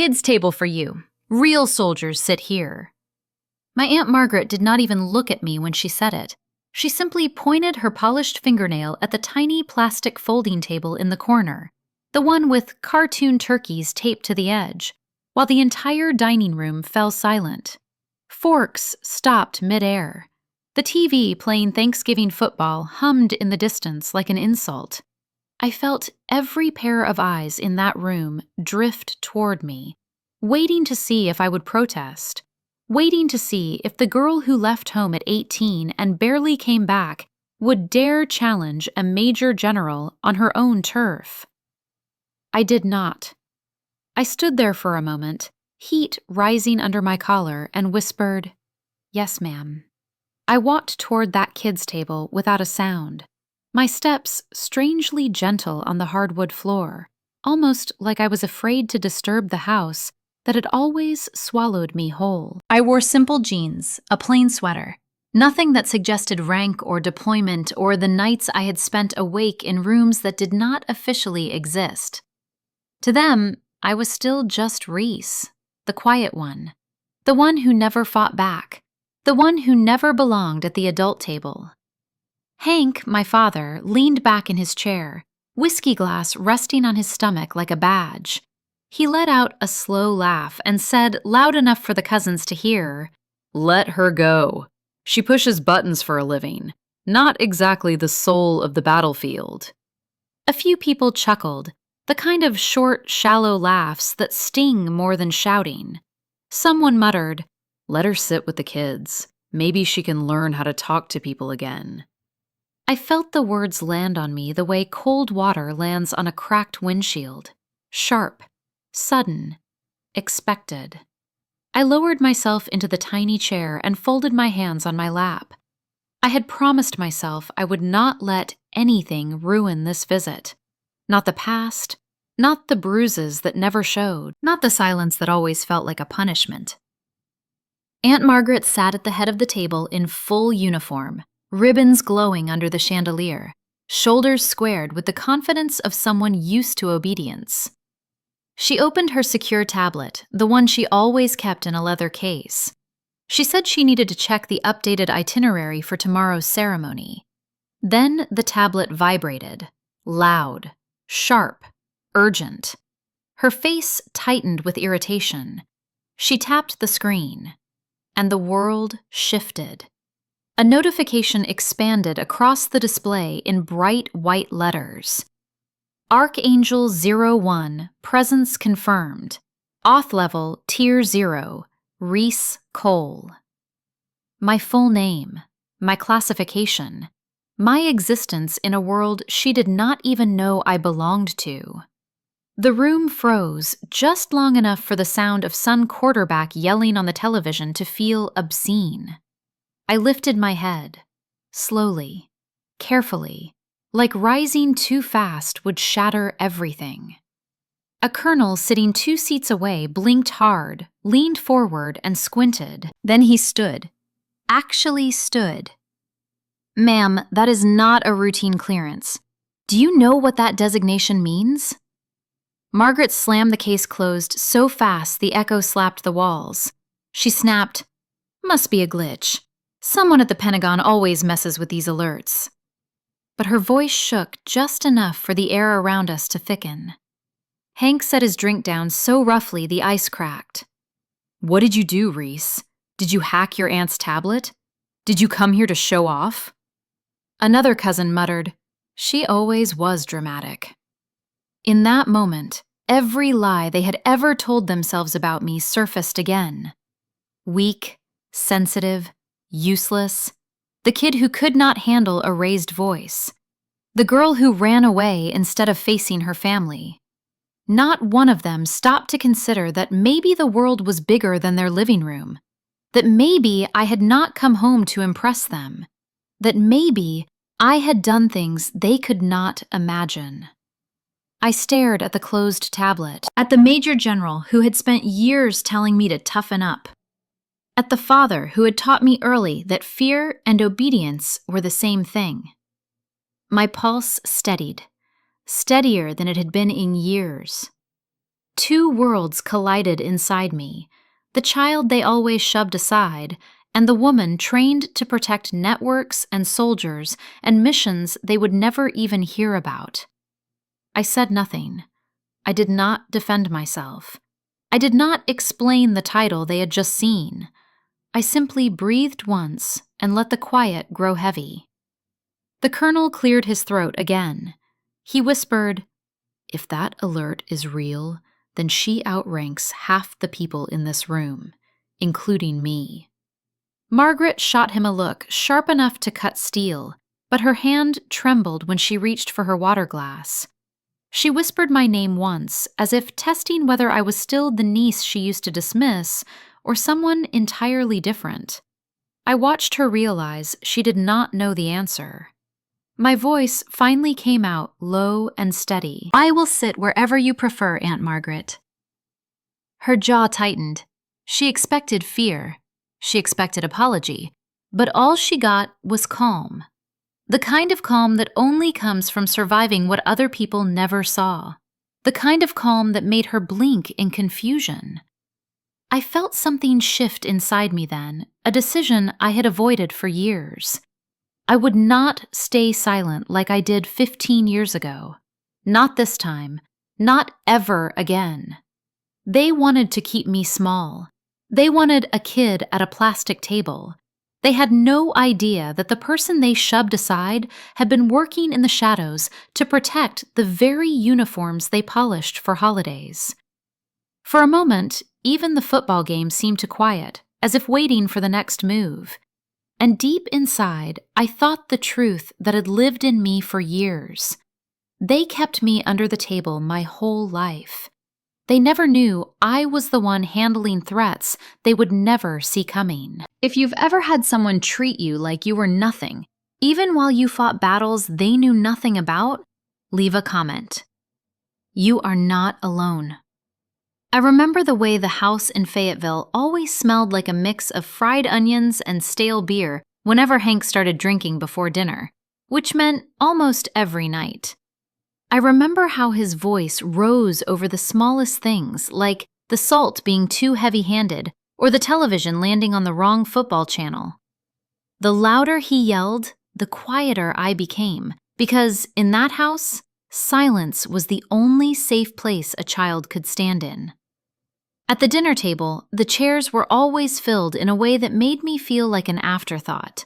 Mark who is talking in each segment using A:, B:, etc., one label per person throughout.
A: kids' table for you. Real soldiers sit here." My Aunt Margaret did not even look at me when she said it. She simply pointed her polished fingernail at the tiny plastic folding table in the corner, the one with cartoon turkeys taped to the edge, while the entire dining room fell silent. Forks stopped mid-air. The TV playing Thanksgiving football hummed in the distance like an insult. I felt every pair of eyes in that room drift toward me, waiting to see if I would protest, waiting to see if the girl who left home at 18 and barely came back would dare challenge a major general on her own turf. I did not. I stood there for a moment, heat rising under my collar, and whispered, "Yes, ma'am." I walked toward that kid's table without a sound, my steps strangely gentle on the hardwood floor, almost like I was afraid to disturb the house that had always swallowed me whole. I wore simple jeans, a plain sweater, nothing that suggested rank or deployment or the nights I had spent awake in rooms that did not officially exist. To them, I was still just Reese, the quiet one, the one who never fought back, the one who never belonged at the adult table. Hank, my father, leaned back in his chair, whiskey glass resting on his stomach like a badge. He let out a slow laugh and said, loud enough for the cousins to hear, "Let her go. She pushes buttons for a living. Not exactly the soul of the battlefield." A few people chuckled, the kind of short, shallow laughs that sting more than shouting. Someone muttered, "Let her sit with the kids. Maybe she can learn how to talk to people again." I felt the words land on me the way cold water lands on a cracked windshield. Sharp, sudden, expected. I lowered myself into the tiny chair and folded my hands on my lap. I had promised myself I would not let anything ruin this visit. Not the past, not the bruises that never showed, not the silence that always felt like a punishment. Aunt Margaret sat at the head of the table in full uniform, ribbons glowing under the chandelier, shoulders squared with the confidence of someone used to obedience. She opened her secure tablet, the one she always kept in a leather case. She said she needed to check the updated itinerary for tomorrow's ceremony. Then the tablet vibrated, loud, sharp, urgent. Her face tightened with irritation. She tapped the screen, and the world shifted. A notification expanded across the display in bright white letters. ARCHANGEL-01, presence confirmed. Auth level, tier 0, Reese Cole. My full name, my classification, my existence in a world she did not even know I belonged to. The room froze just long enough for the sound of some quarterback yelling on the television to feel obscene. I lifted my head, slowly, carefully, like rising too fast would shatter everything. A colonel sitting 2 seats away blinked hard, leaned forward, and squinted. Then he stood. Actually stood. "Ma'am, that is not a routine clearance. Do you know what that designation means?" Margaret slammed the case closed so fast the echo slapped the walls. She snapped, "Must be a glitch. Someone at the Pentagon always messes with these alerts." But her voice shook just enough for the air around us to thicken. Hank set his drink down so roughly the ice cracked. "What did you do, Reese? Did you hack your aunt's tablet? Did you come here to show off?" Another cousin muttered, "She always was dramatic." In that moment, every lie they had ever told themselves about me surfaced again. Weak, sensitive, useless, the kid who could not handle a raised voice, the girl who ran away instead of facing her family. Not one of them stopped to consider that maybe the world was bigger than their living room, that maybe I had not come home to impress them, that maybe I had done things they could not imagine. I stared at the closed tablet, at the Major General who had spent years telling me to toughen up, at the father who had taught me early that fear and obedience were the same thing. My pulse steadied, steadier than it had been in years. Two worlds collided inside me: the child they always shoved aside, and the woman trained to protect networks and soldiers and missions they would never even hear about. I said nothing. I did not defend myself. I did not explain the title they had just seen. I simply breathed once and let the quiet grow heavy. The colonel cleared his throat again. He whispered, "If that alert is real, then she outranks half the people in this room, including me." Margaret shot him a look sharp enough to cut steel, but her hand trembled when she reached for her water glass. She whispered my name once, as if testing whether I was still the niece she used to dismiss or someone entirely different. I watched her realize she did not know the answer. My voice finally came out low and steady. "I will sit wherever you prefer, Aunt Margaret." Her jaw tightened. She expected fear. She expected apology. But all she got was calm. The kind of calm that only comes from surviving what other people never saw. The kind of calm that made her blink in confusion. I felt something shift inside me then, a decision I had avoided for years. I would not stay silent like I did 15 years ago. Not this time. Not ever again. They wanted to keep me small. They wanted a kid at a plastic table. They had no idea that the person they shoved aside had been working in the shadows to protect the very uniforms they polished for holidays. For a moment, even the football game seemed to quiet, as if waiting for the next move. And deep inside, I thought the truth that had lived in me for years. They kept me under the table my whole life. They never knew I was the one handling threats they would never see coming. If you've ever had someone treat you like you were nothing, even while you fought battles they knew nothing about, leave a comment. You are not alone. I remember the way the house in Fayetteville always smelled like a mix of fried onions and stale beer whenever Hank started drinking before dinner, which meant almost every night. I remember how his voice rose over the smallest things, like the salt being too heavy-handed or the television landing on the wrong football channel. The louder he yelled, the quieter I became, because in that house, silence was the only safe place a child could stand in. At the dinner table, the chairs were always filled in a way that made me feel like an afterthought.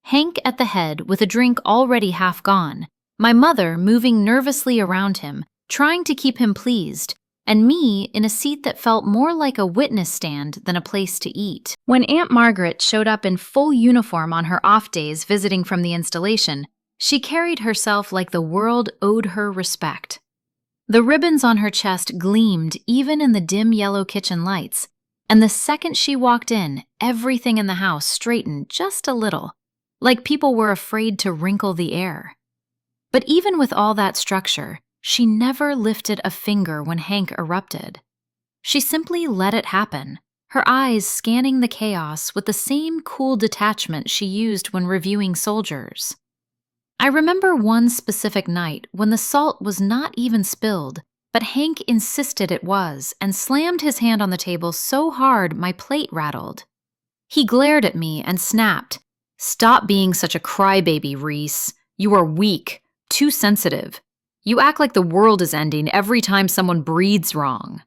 A: Hank at the head with a drink already half gone, my mother moving nervously around him, trying to keep him pleased, and me in a seat that felt more like a witness stand than a place to eat. When Aunt Margaret showed up in full uniform on her off days visiting from the installation, she carried herself like the world owed her respect. The ribbons on her chest gleamed even in the dim yellow kitchen lights, and the second she walked in, everything in the house straightened just a little, like people were afraid to wrinkle the air. But even with all that structure, she never lifted a finger when Hank erupted. She simply let it happen, her eyes scanning the chaos with the same cool detachment she used when reviewing soldiers. I remember one specific night when the salt was not even spilled, but Hank insisted it was and slammed his hand on the table so hard my plate rattled. He glared at me and snapped, "Stop being such a crybaby, Reese. You are weak. Too sensitive. You act like the world is ending every time someone breathes wrong."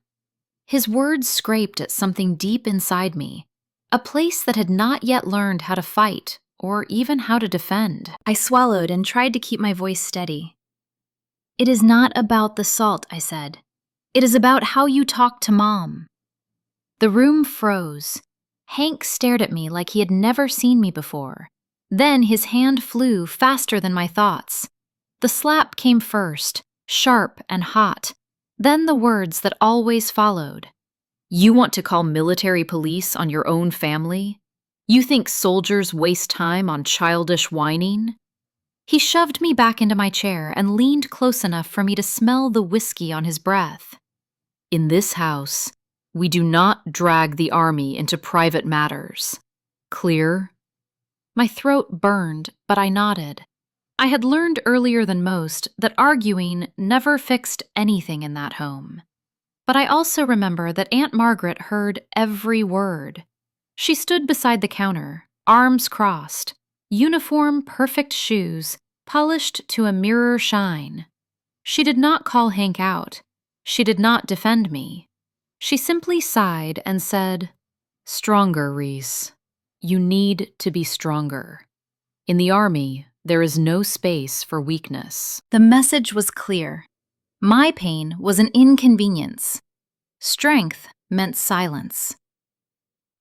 A: His words scraped at something deep inside me, a place that had not yet learned how to fight or even how to defend. I swallowed and tried to keep my voice steady. "It is not about the salt," I said. "It is about how you talk to Mom." The room froze. Hank stared at me like he had never seen me before. Then his hand flew faster than my thoughts. The slap came first, sharp and hot, then the words that always followed. "You want to call military police on your own family? You think soldiers waste time on childish whining?" He shoved me back into my chair and leaned close enough for me to smell the whiskey on his breath. "In this house, we do not drag the army into private matters. Clear?" My throat burned, but I nodded. I had learned earlier than most that arguing never fixed anything in that home. But I also remember that Aunt Margaret heard every word. She stood beside the counter, arms crossed, uniform perfect shoes, polished to a mirror shine. She did not call Hank out. She did not defend me. She simply sighed and said, "Stronger, Reese. You need to be stronger. In the Army, there is no space for weakness." The message was clear. My pain was an inconvenience. Strength meant silence.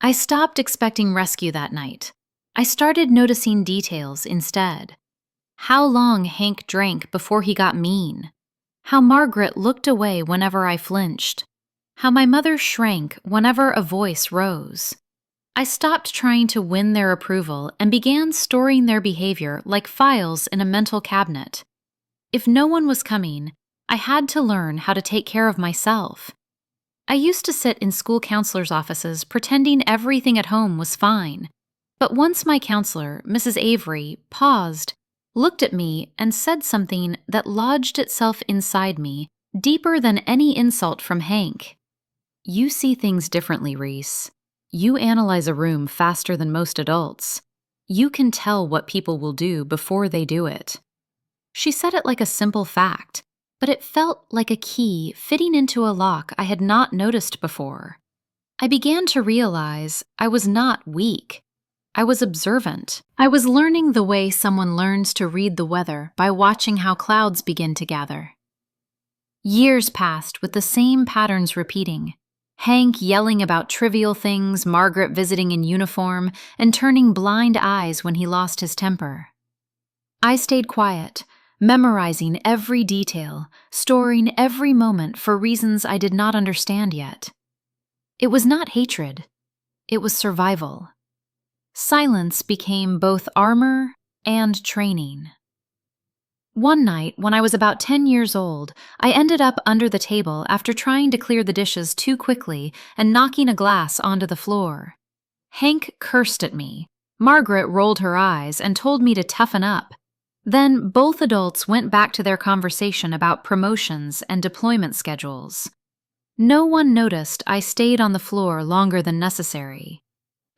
A: I stopped expecting rescue that night. I started noticing details instead. How long Hank drank before he got mean. How Margaret looked away whenever I flinched. How my mother shrank whenever a voice rose. I stopped trying to win their approval and began storing their behavior like files in a mental cabinet. If no one was coming, I had to learn how to take care of myself. I used to sit in school counselors' offices pretending everything at home was fine. But once my counselor, Mrs. Avery, paused, looked at me, and said something that lodged itself inside me, deeper than any insult from Hank. "You see things differently, Reese. You analyze a room faster than most adults. You can tell what people will do before they do it." She said it like a simple fact, but it felt like a key fitting into a lock I had not noticed before. I began to realize I was not weak. I was observant. I was learning the way someone learns to read the weather by watching how clouds begin to gather. Years passed with the same patterns repeating. Hank yelling about trivial things, Margaret visiting in uniform, and turning blind eyes when he lost his temper. I stayed quiet, memorizing every detail, storing every moment for reasons I did not understand yet. It was not hatred. It was survival. Silence became both armor and training. One night, when I was about 10 years old, I ended up under the table after trying to clear the dishes too quickly and knocking a glass onto the floor. Hank cursed at me. Margaret rolled her eyes and told me to toughen up. Then both adults went back to their conversation about promotions and deployment schedules. No one noticed I stayed on the floor longer than necessary.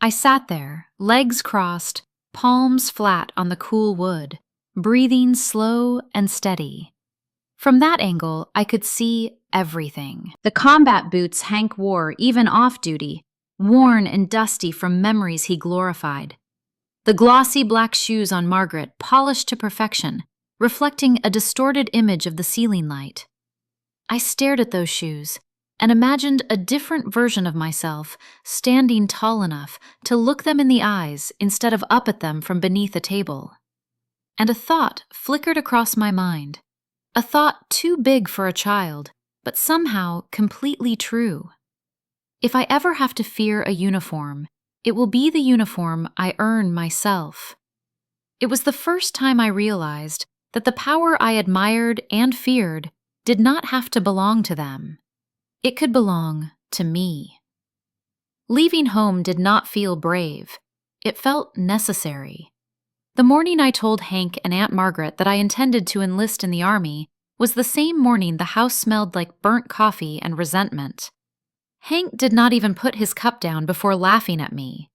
A: I sat there, legs crossed, palms flat on the cool wood, breathing slow and steady. From that angle, I could see everything. The combat boots Hank wore even off duty, worn and dusty from memories he glorified. The glossy black shoes on Margaret, polished to perfection, reflecting a distorted image of the ceiling light. I stared at those shoes and imagined a different version of myself standing tall enough to look them in the eyes instead of up at them from beneath a table. And a thought flickered across my mind, a thought too big for a child, but somehow completely true. If I ever have to fear a uniform, it will be the uniform I earn myself. It was the first time I realized that the power I admired and feared did not have to belong to them. It could belong to me. Leaving home did not feel brave. It felt necessary. The morning I told Hank and Aunt Margaret that I intended to enlist in the Army was the same morning the house smelled like burnt coffee and resentment. Hank did not even put his cup down before laughing at me.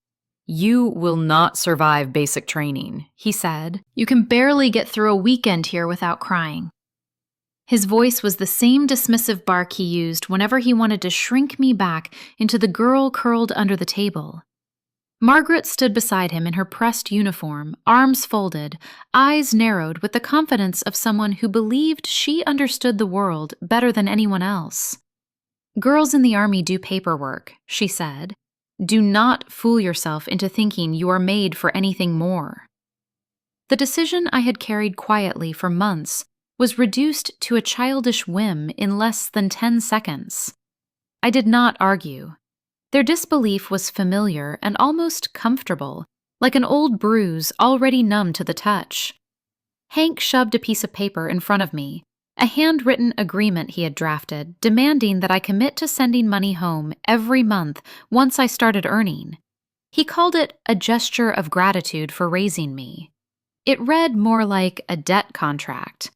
A: "You will not survive basic training," he said. "You can barely get through a weekend here without crying." His voice was the same dismissive bark he used whenever he wanted to shrink me back into the girl curled under the table. Margaret stood beside him in her pressed uniform, arms folded, eyes narrowed with the confidence of someone who believed she understood the world better than anyone else. "Girls in the Army do paperwork," she said. "Do not fool yourself into thinking you are made for anything more." The decision I had carried quietly for months was reduced to a childish whim in less than 10 seconds. I did not argue. Their disbelief was familiar and almost comfortable, like an old bruise already numb to the touch. Hank shoved a piece of paper in front of me, a handwritten agreement he had drafted, demanding that I commit to sending money home every month once I started earning. He called it a gesture of gratitude for raising me. It read more like a debt contract.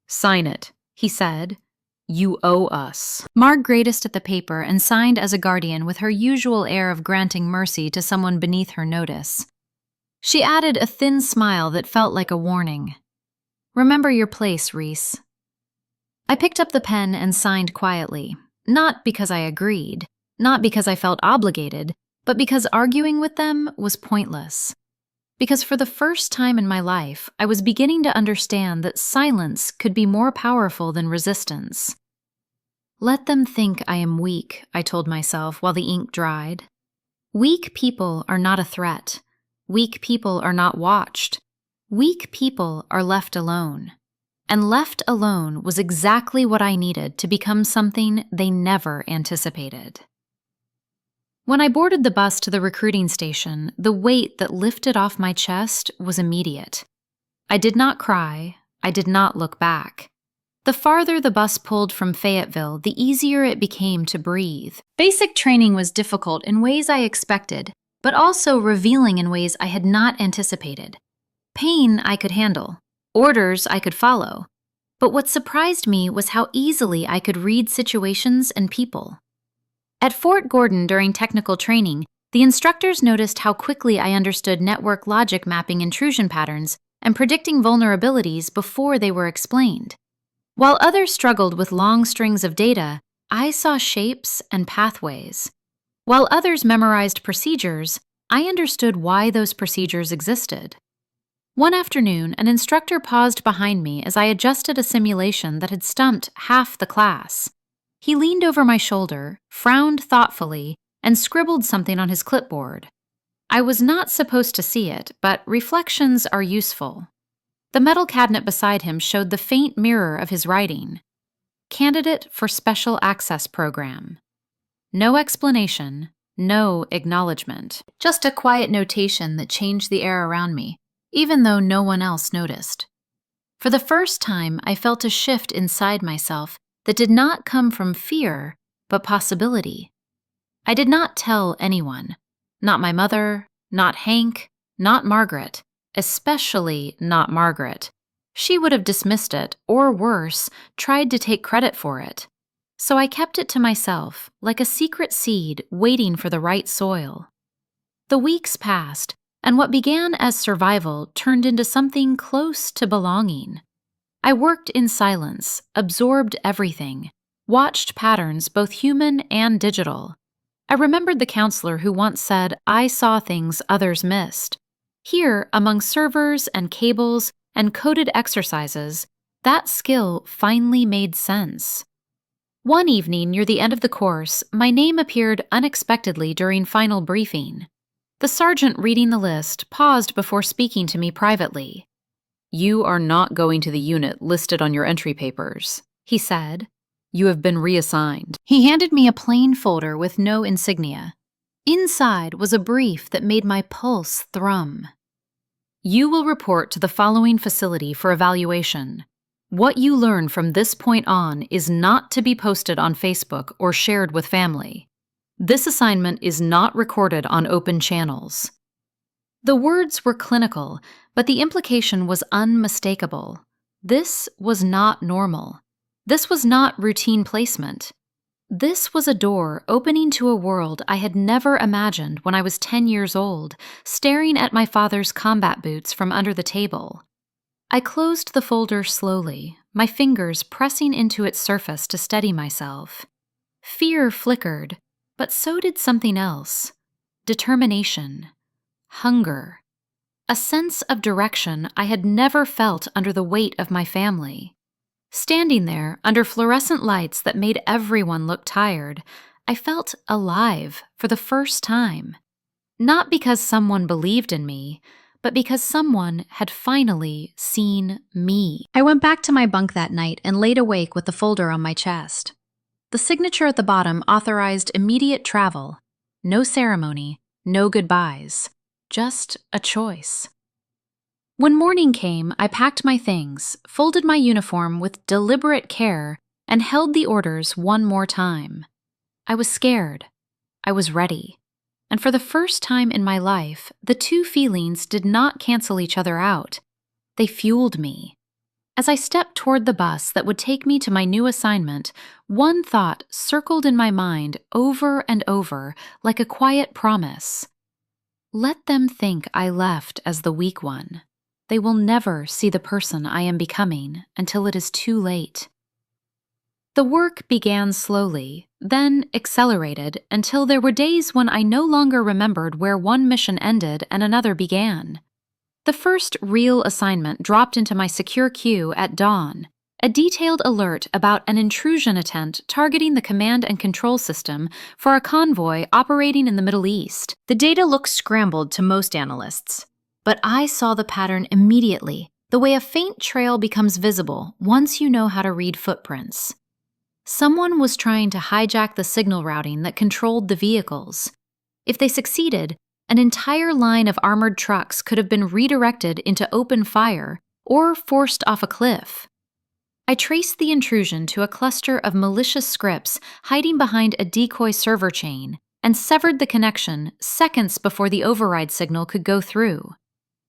A: "Sign it," he said. You owe us. Marg grazed at the paper and signed as a guardian with her usual air of granting mercy to someone beneath her notice. She added a thin smile that felt like a warning. Remember your place, Reese. I picked up the pen and signed quietly, not because I agreed, not because I felt obligated, but because arguing with them was pointless. Because for the first time in my life, I was beginning to understand that silence could be more powerful than resistance. Let them think I am weak, I told myself while the ink dried. Weak people are not a threat. Weak people are not watched. Weak people are left alone. And left alone was exactly what I needed to become something they never anticipated. When I boarded the bus to the recruiting station, the weight that lifted off my chest was immediate. I did not cry. I did not look back. The farther the bus pulled from Fayetteville, the easier it became to breathe. Basic training was difficult in ways I expected, but also revealing in ways I had not anticipated. Pain I could handle. Orders I could follow. But what surprised me was how easily I could read situations and people. At Fort Gordon during technical training, the instructors noticed how quickly I understood network logic mapping intrusion patterns and predicting vulnerabilities before they were explained. While others struggled with long strings of data, I saw shapes and pathways. While others memorized procedures, I understood why those procedures existed. One afternoon, an instructor paused behind me as I adjusted a simulation that had stumped half the class. He leaned over my shoulder, frowned thoughtfully, and scribbled something on his clipboard. I was not supposed to see it, but reflections are useful. The metal cabinet beside him showed the faint mirror of his writing. Candidate for Special Access Program. No explanation, no acknowledgement. Just a quiet notation that changed the air around me, even though no one else noticed. For the first time, I felt a shift inside myself that did not come from fear, but possibility. I did not tell anyone. Not my mother, not Hank, not Margaret, especially not Margaret. She would have dismissed it, or worse, tried to take credit for it. So I kept it to myself, like a secret seed waiting for the right soil. The weeks passed, and what began as survival turned into something close to belonging. I worked in silence, absorbed everything, watched patterns both human and digital. I remembered the counselor who once said, I saw things others missed. Here, among servers and cables and coded exercises, that skill finally made sense. One evening near the end of the course, my name appeared unexpectedly during final briefing. The sergeant reading the list paused before speaking to me privately. You are not going to the unit listed on your entry papers, he said. You have been reassigned. He handed me a plain folder with no insignia. Inside was a brief that made my pulse thrum. You will report to the following facility for evaluation. What you learn from this point on is not to be posted on Facebook or shared with family. This assignment is not recorded on open channels. The words were clinical, but the implication was unmistakable. This was not normal. This was not routine placement. This was a door opening to a world I had never imagined when I was 10 years old, staring at my father's combat boots from under the table. I closed the folder slowly, my fingers pressing into its surface to steady myself. Fear flickered, but so did something else. Determination. Hunger. A sense of direction I had never felt under the weight of my family. Standing there, under fluorescent lights that made everyone look tired, I felt alive for the first time. Not because someone believed in me, but because someone had finally seen me. I went back to my bunk that night and laid awake with the folder on my chest. The signature at the bottom authorized immediate travel. No ceremony, no goodbyes. Just a choice. When morning came, I packed my things, folded my uniform with deliberate care, and held the orders one more time. I was scared. I was ready. And for the first time in my life, the two feelings did not cancel each other out. They fueled me. As I stepped toward the bus that would take me to my new assignment, one thought circled in my mind over and over like a quiet promise. Let them think I left as the weak one. They will never see the person I am becoming until it is too late. The work began slowly, then accelerated until there were days when I no longer remembered where one mission ended and another began. The first real assignment dropped into my secure queue at dawn, a detailed alert about an intrusion attempt targeting the command and control system for a convoy operating in the Middle East. The data looked scrambled to most analysts, but I saw the pattern immediately, the way a faint trail becomes visible once you know how to read footprints. Someone was trying to hijack the signal routing that controlled the vehicles. If they succeeded, an entire line of armored trucks could have been redirected into open fire or forced off a cliff. I traced the intrusion to a cluster of malicious scripts hiding behind a decoy server chain and severed the connection seconds before the override signal could go through.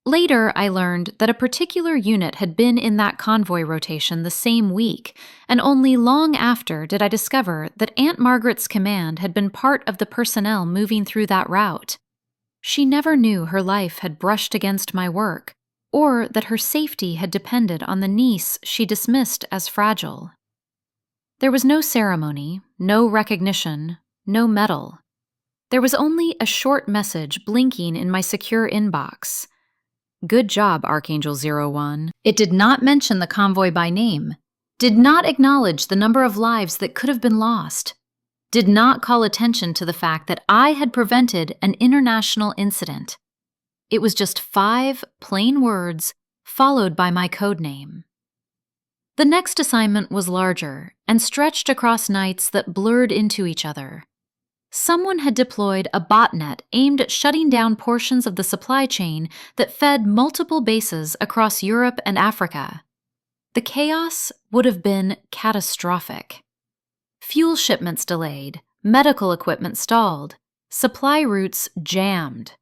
A: Later, I learned that a particular unit had been in that convoy rotation the same week, and only long after did I discover that Aunt Margaret's command had been part of the personnel moving through that route. She never knew her life had brushed against my work, or that her safety had depended on the niece she dismissed as fragile. There was no ceremony, no recognition, no medal. There was only a short message blinking in my secure inbox. Good job, Archangel-01. It did not mention the convoy by name, did not acknowledge the number of lives that could have been lost, did not call attention to the fact that I had prevented an international incident. It was just 5 plain words followed by my code name. The next assignment was larger and stretched across nights that blurred into each other. Someone had deployed a botnet aimed at shutting down portions of the supply chain that fed multiple bases across Europe and Africa. The chaos would have been catastrophic. Fuel shipments delayed, medical equipment stalled, supply routes jammed.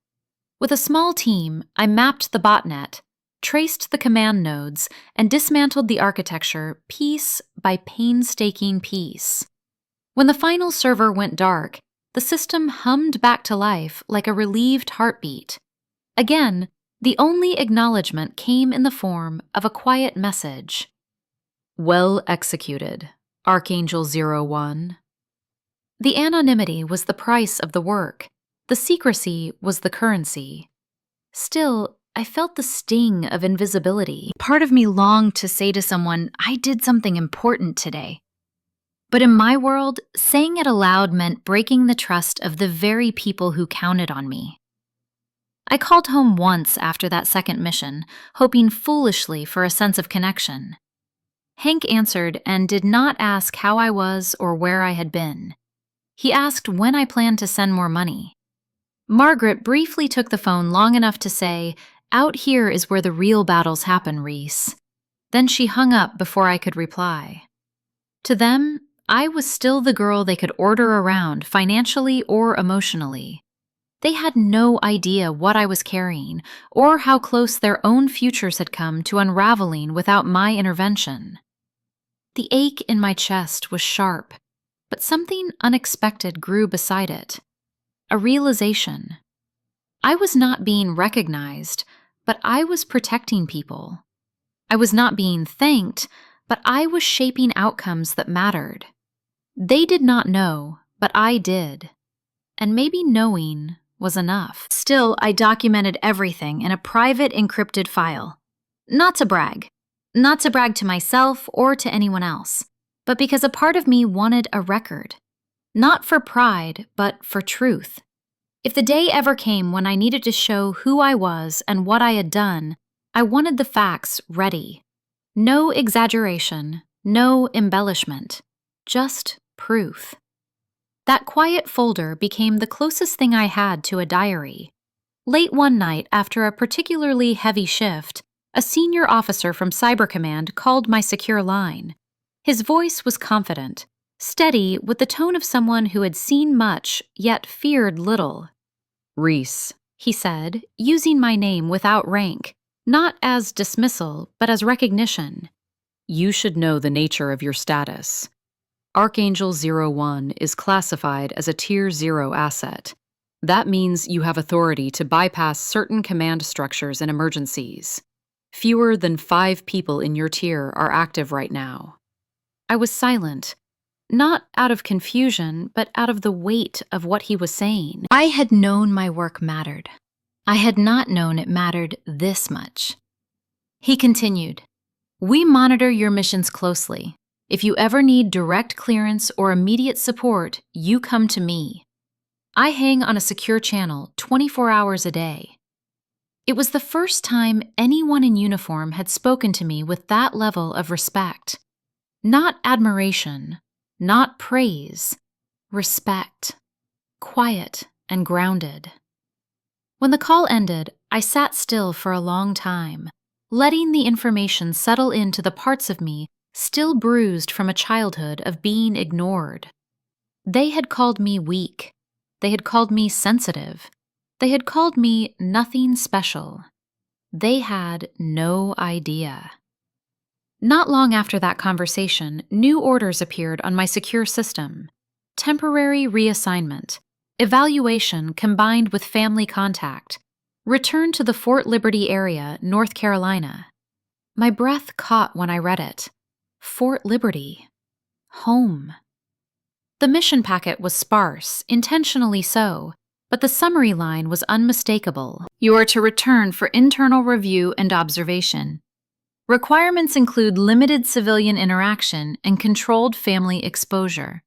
A: With a small team, I mapped the botnet, traced the command nodes, and dismantled the architecture piece by painstaking piece. When the final server went dark, the system hummed back to life like a relieved heartbeat. Again, the only acknowledgement came in the form of a quiet message. Well executed, Archangel-01. The anonymity was the price of the work. The secrecy was the currency. Still, I felt the sting of invisibility. Part of me longed to say to someone, I did something important today. But in my world, saying it aloud meant breaking the trust of the very people who counted on me. I called home once after that second mission, hoping foolishly for a sense of connection. Hank answered and did not ask how I was or where I had been. He asked when I planned to send more money. Margaret briefly took the phone long enough to say, "Out here is where the real battles happen, Reese." Then she hung up before I could reply. To them, I was still the girl they could order around financially or emotionally. They had no idea what I was carrying or how close their own futures had come to unraveling without my intervention. The ache in my chest was sharp, but something unexpected grew beside it. A realization. I was not being recognized, but I was protecting people. I was not being thanked, but I was shaping outcomes that mattered. They did not know, but I did. And maybe knowing was enough. Still, I documented everything in a private encrypted file. Not to brag. Not to brag to myself or to anyone else, but because a part of me wanted a record. Not for pride, but for truth. If the day ever came when I needed to show who I was and what I had done, I wanted the facts ready. No exaggeration, no embellishment, just proof. That quiet folder became the closest thing I had to a diary. Late one night, after a particularly heavy shift, a senior officer from Cyber Command called my secure line. His voice was confident, steady with the tone of someone who had seen much, yet feared little. "Reese," he said, using my name without rank, not as dismissal, but as recognition.
B: You should know the nature of your status. ARCHANGEL-01 is classified as a Tier 0 asset. That means you have authority to bypass certain command structures in emergencies. Fewer than 5 people in your tier are active right now.
A: I was silent, not out of confusion, but out of the weight of what he was saying. I had known my work mattered. I had not known it mattered this much. He continued, "We monitor your missions closely. If you ever need direct clearance or immediate support, you come to me. I hang on a secure channel 24 hours a day." It was the first time anyone in uniform had spoken to me with that level of respect. Not admiration, not praise, respect, quiet and grounded. When the call ended, I sat still for a long time, letting the information settle into the parts of me still bruised from a childhood of being ignored. They had called me weak. They had called me sensitive. They had called me nothing special. They had no idea. Not long after that conversation, new orders appeared on my secure system. Temporary reassignment, evaluation combined with family contact, return to the Fort Liberty area, North Carolina. My breath caught when I read it. Fort Liberty. Home. The mission packet was sparse, intentionally so, but the summary line was unmistakable. You are to return for internal review and observation. Requirements include limited civilian interaction and controlled family exposure.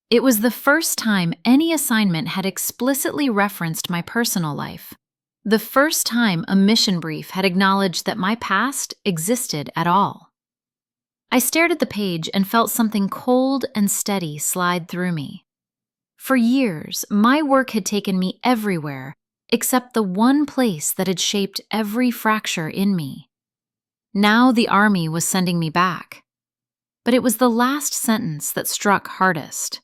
A: It was the first time any assignment had explicitly referenced my personal life. The first time a mission brief had acknowledged that my past existed at all. I stared at the page and felt something cold and steady slide through me. For years, my work had taken me everywhere except the one place that had shaped every fracture in me. Now the Army was sending me back. But it was the last sentence that struck hardest.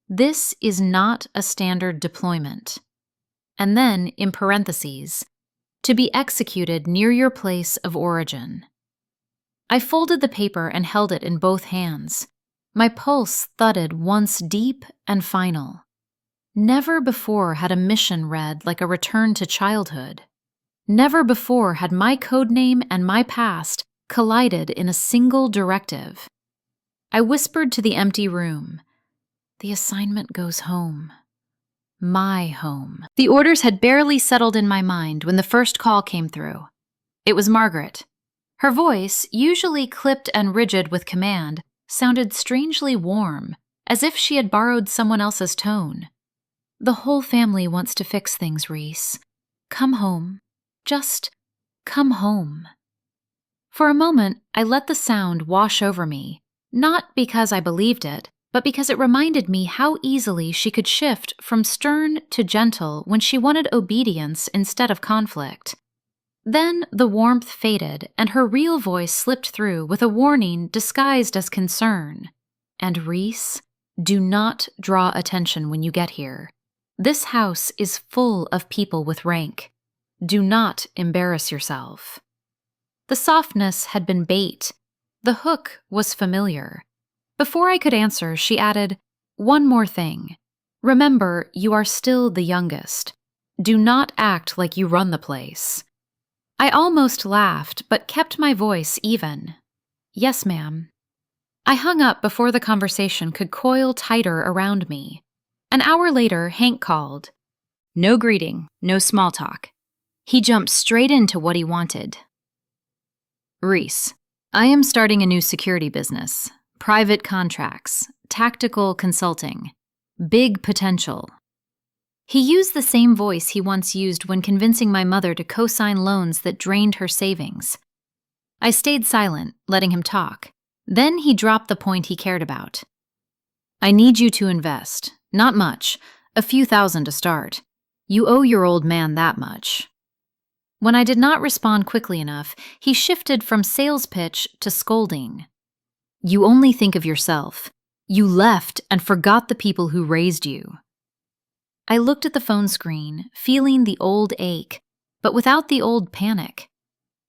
A: This is not a standard deployment. And then, in parentheses, to be executed near your place of origin. I folded the paper and held it in both hands. My pulse thudded once deep and final. Never before had a mission read like a return to childhood. Never before had my codename and my past collided in a single directive. I whispered to the empty room, "The assignment goes home. My home." The orders had barely settled in my mind when the first call came through. It was Margaret. Her voice, usually clipped and rigid with command, sounded strangely warm, as if she had borrowed someone else's tone. "The whole family wants to fix things, Reese. Come home. Just come home." For a moment, I let the sound wash over me, not because I believed it, but because it reminded me how easily she could shift from stern to gentle when she wanted obedience instead of conflict. Then the warmth faded, and her real voice slipped through with a warning disguised as concern. "And Reese, do not draw attention when you get here. This house is full of people with rank. Do not embarrass yourself." The softness had been bait. The hook was familiar. Before I could answer, she added, "One more thing. Remember, you are still the youngest. Do not act like you run the place." I almost laughed, but kept my voice even. "Yes, ma'am." I hung up before the conversation could coil tighter around me. An hour later, Hank called. No greeting, no small talk. He jumped straight into what he wanted. "Reese, I am starting a new security business. Private contracts, tactical consulting, big potential." He used the same voice he once used when convincing my mother to co-sign loans that drained her savings. I stayed silent, letting him talk. Then he dropped the point he cared about. "I need you to invest. Not much, a few thousand to start. You owe your old man that much." When I did not respond quickly enough, he shifted from sales pitch to scolding. "You only think of yourself. You left and forgot the people who raised you." I looked at the phone screen, feeling the old ache, but without the old panic.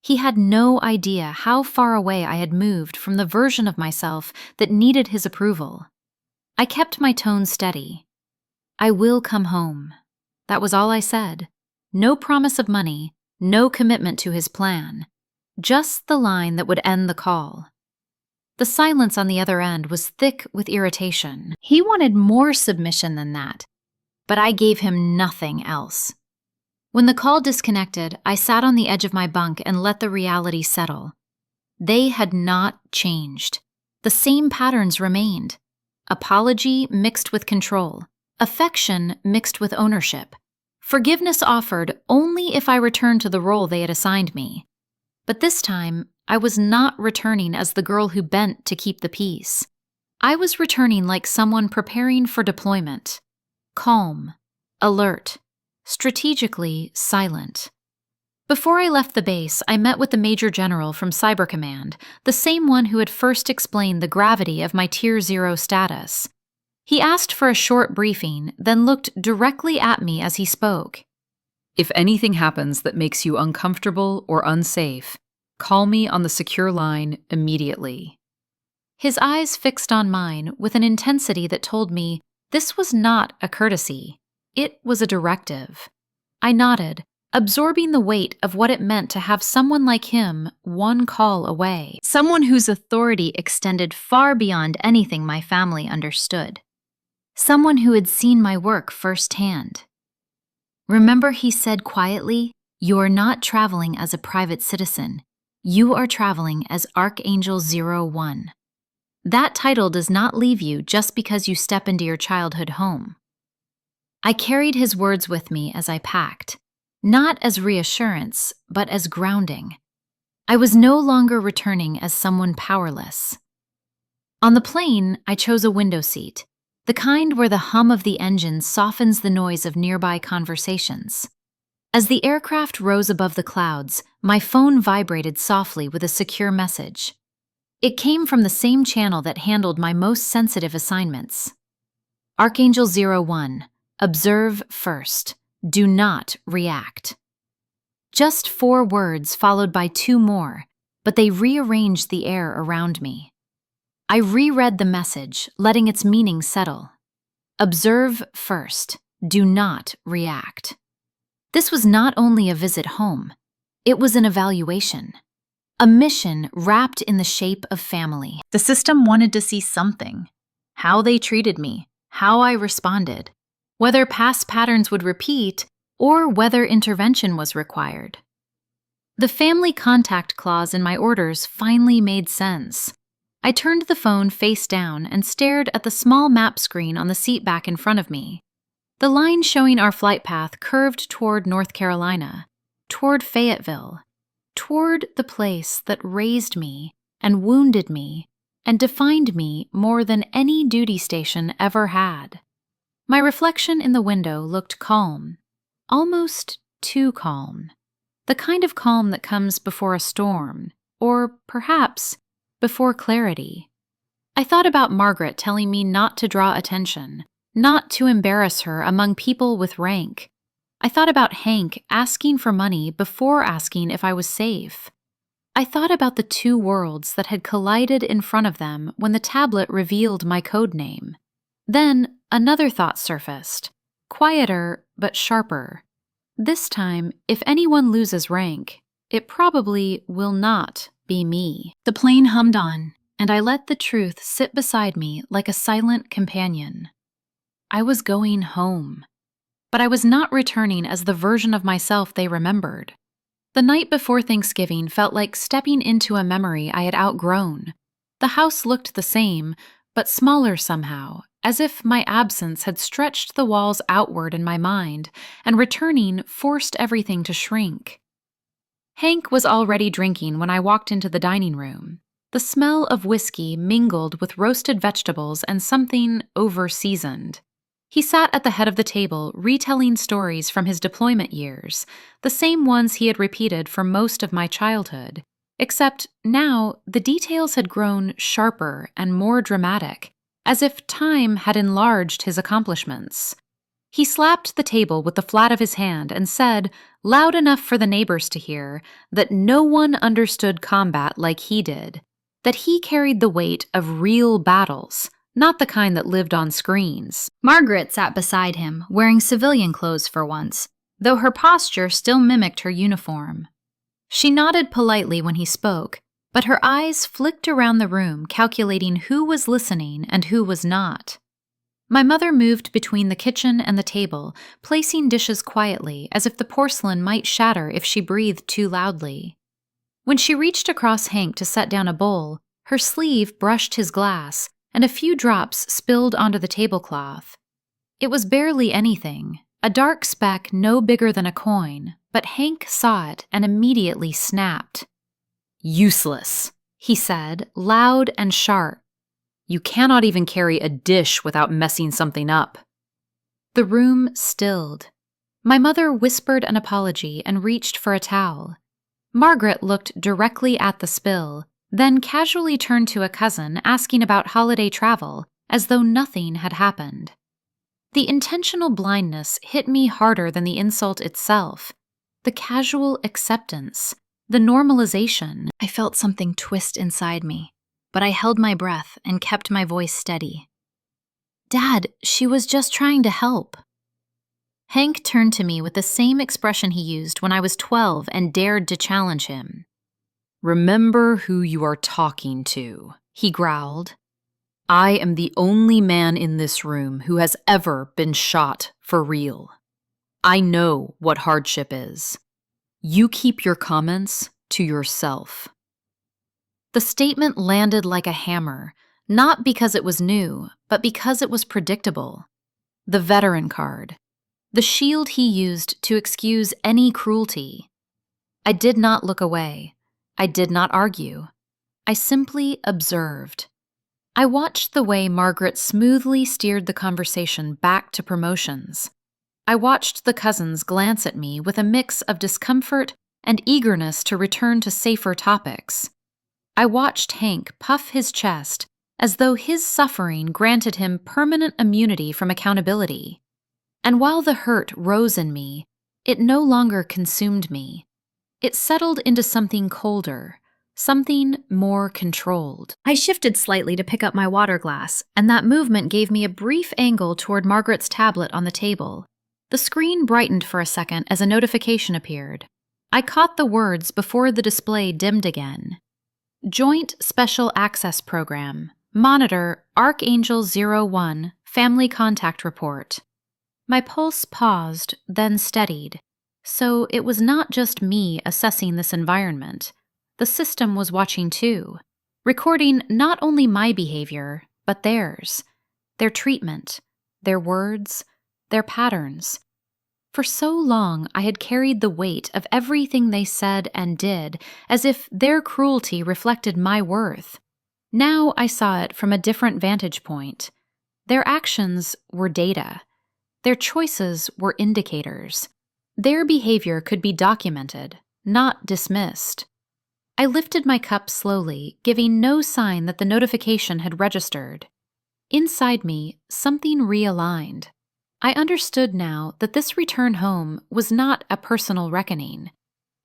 A: He had no idea how far away I had moved from the version of myself that needed his approval. I kept my tone steady. "I will come home." That was all I said. No promise of money, no commitment to his plan. Just the line that would end the call. The silence on the other end was thick with irritation. He wanted more submission than that, but I gave him nothing else. When the call disconnected, I sat on the edge of my bunk and let the reality settle. They had not changed. The same patterns remained. Apology mixed with control. Affection mixed with ownership. Forgiveness offered only if I returned to the role they had assigned me. But this time, I was not returning as the girl who bent to keep the peace. I was returning like someone preparing for deployment. Calm, alert, strategically silent. Before I left the base, I met with the Major General from Cyber Command, the same one who had first explained the gravity of my Tier 0 status. He asked for a short briefing, then looked directly at me as he spoke.
B: If anything happens that makes you uncomfortable or unsafe, call me on the secure line immediately.
A: His eyes fixed on mine with an intensity that told me this was not a courtesy. It was a directive. I nodded, absorbing the weight of what it meant to have someone like him one call away. Someone whose authority extended far beyond anything my family understood. Someone who had seen my work firsthand. "Remember," he said quietly, "you're not traveling as a private citizen. You are traveling as Archangel-01. That title does not leave you just because you step into your childhood home." I carried his words with me as I packed, not as reassurance, but as grounding. I was no longer returning as someone powerless. On the plane, I chose a window seat, the kind where the hum of the engine softens the noise of nearby conversations. As the aircraft rose above the clouds, my phone vibrated softly with a secure message. It came from the same channel that handled my most sensitive assignments. Archangel-01, observe first. Do not react. Just 4 words followed by 2 more, but they rearranged the air around me. I reread the message, letting its meaning settle. Observe first. Do not react. This was not only a visit home, it was an evaluation. A mission wrapped in the shape of family. The system wanted to see something. How they treated me, how I responded, whether past patterns would repeat or whether intervention was required. The family contact clause in my orders finally made sense. I turned the phone face down and stared at the small map screen on the seat back in front of me. The line showing our flight path curved toward North Carolina, toward Fayetteville, toward the place that raised me and wounded me and defined me more than any duty station ever had. My reflection in the window looked calm, almost too calm. The kind of calm that comes before a storm, or perhaps before clarity. I thought about Margaret telling me not to draw attention, not to embarrass her among people with rank. I thought about Hank asking for money before asking if I was safe. I thought about the 2 worlds that had collided in front of them when the tablet revealed my code name. Then another thought surfaced, quieter but sharper. This time, if anyone loses rank, it probably will not be me. The plane hummed on, and I let the truth sit beside me like a silent companion. I was going home, but I was not returning as the version of myself they remembered. The night before Thanksgiving felt like stepping into a memory I had outgrown. The house looked the same, but smaller somehow, as if my absence had stretched the walls outward in my mind, and returning forced everything to shrink. Hank was already drinking when I walked into the dining room. The smell of whiskey mingled with roasted vegetables and something over-seasoned. He sat at the head of the table, retelling stories from his deployment years, the same ones he had repeated for most of my childhood, except now the details had grown sharper and more dramatic, as if time had enlarged his accomplishments. He slapped the table with the flat of his hand and said, loud enough for the neighbors to hear, that no one understood combat like he did, that he carried the weight of real battles, not the kind that lived on screens. Margaret sat beside him, wearing civilian clothes for once, though her posture still mimicked her uniform. She nodded politely when he spoke, but her eyes flicked around the room, calculating who was listening and who was not. My mother moved between the kitchen and the table, placing dishes quietly, as if the porcelain might shatter if she breathed too loudly. When she reached across Hank to set down a bowl, her sleeve brushed his glass, and a few drops spilled onto the tablecloth. It was barely anything, a dark speck no bigger than a coin, but Hank saw it and immediately snapped. "Useless," he said, loud and sharp. "You cannot even carry a dish without messing something up." The room stilled. My mother whispered an apology and reached for a towel. Margaret looked directly at the spill, then casually turned to a cousin asking about holiday travel, as though nothing had happened. The intentional blindness hit me harder than the insult itself. The casual acceptance, the normalization. I felt something twist inside me, but I held my breath and kept my voice steady. "Dad, she was just trying to help." Hank turned to me with the same expression he used when I was 12 and dared to challenge him.
B: "Remember who you are talking to," he growled. "I am the only man in this room who has ever been shot for real. I know what hardship is. You keep your comments to yourself."
A: The statement landed like a hammer, not because it was new, but because it was predictable. The veteran card. The shield he used to excuse any cruelty. I did not look away. I did not argue. I simply observed. I watched the way Margaret smoothly steered the conversation back to promotions. I watched the cousins glance at me with a mix of discomfort and eagerness to return to safer topics. I watched Hank puff his chest as though his suffering granted him permanent immunity from accountability. And while the hurt rose in me, it no longer consumed me. It settled into something colder, something more controlled. I shifted slightly to pick up my water glass, and that movement gave me a brief angle toward Margaret's tablet on the table. The screen brightened for a second as a notification appeared. I caught the words before the display dimmed again. Joint Special Access Program. Monitor ARCHANGEL-01 Family Contact Report. My pulse paused, then steadied. So it was not just me assessing this environment. The system was watching too, recording not only my behavior, but theirs, their treatment, their words, their patterns. For so long, I had carried the weight of everything they said and did, as if their cruelty reflected my worth. Now I saw it from a different vantage point. Their actions were data. Their choices were indicators. Their behavior could be documented, not dismissed. I lifted my cup slowly, giving no sign that the notification had registered. Inside me, something realigned. I understood now that this return home was not a personal reckoning.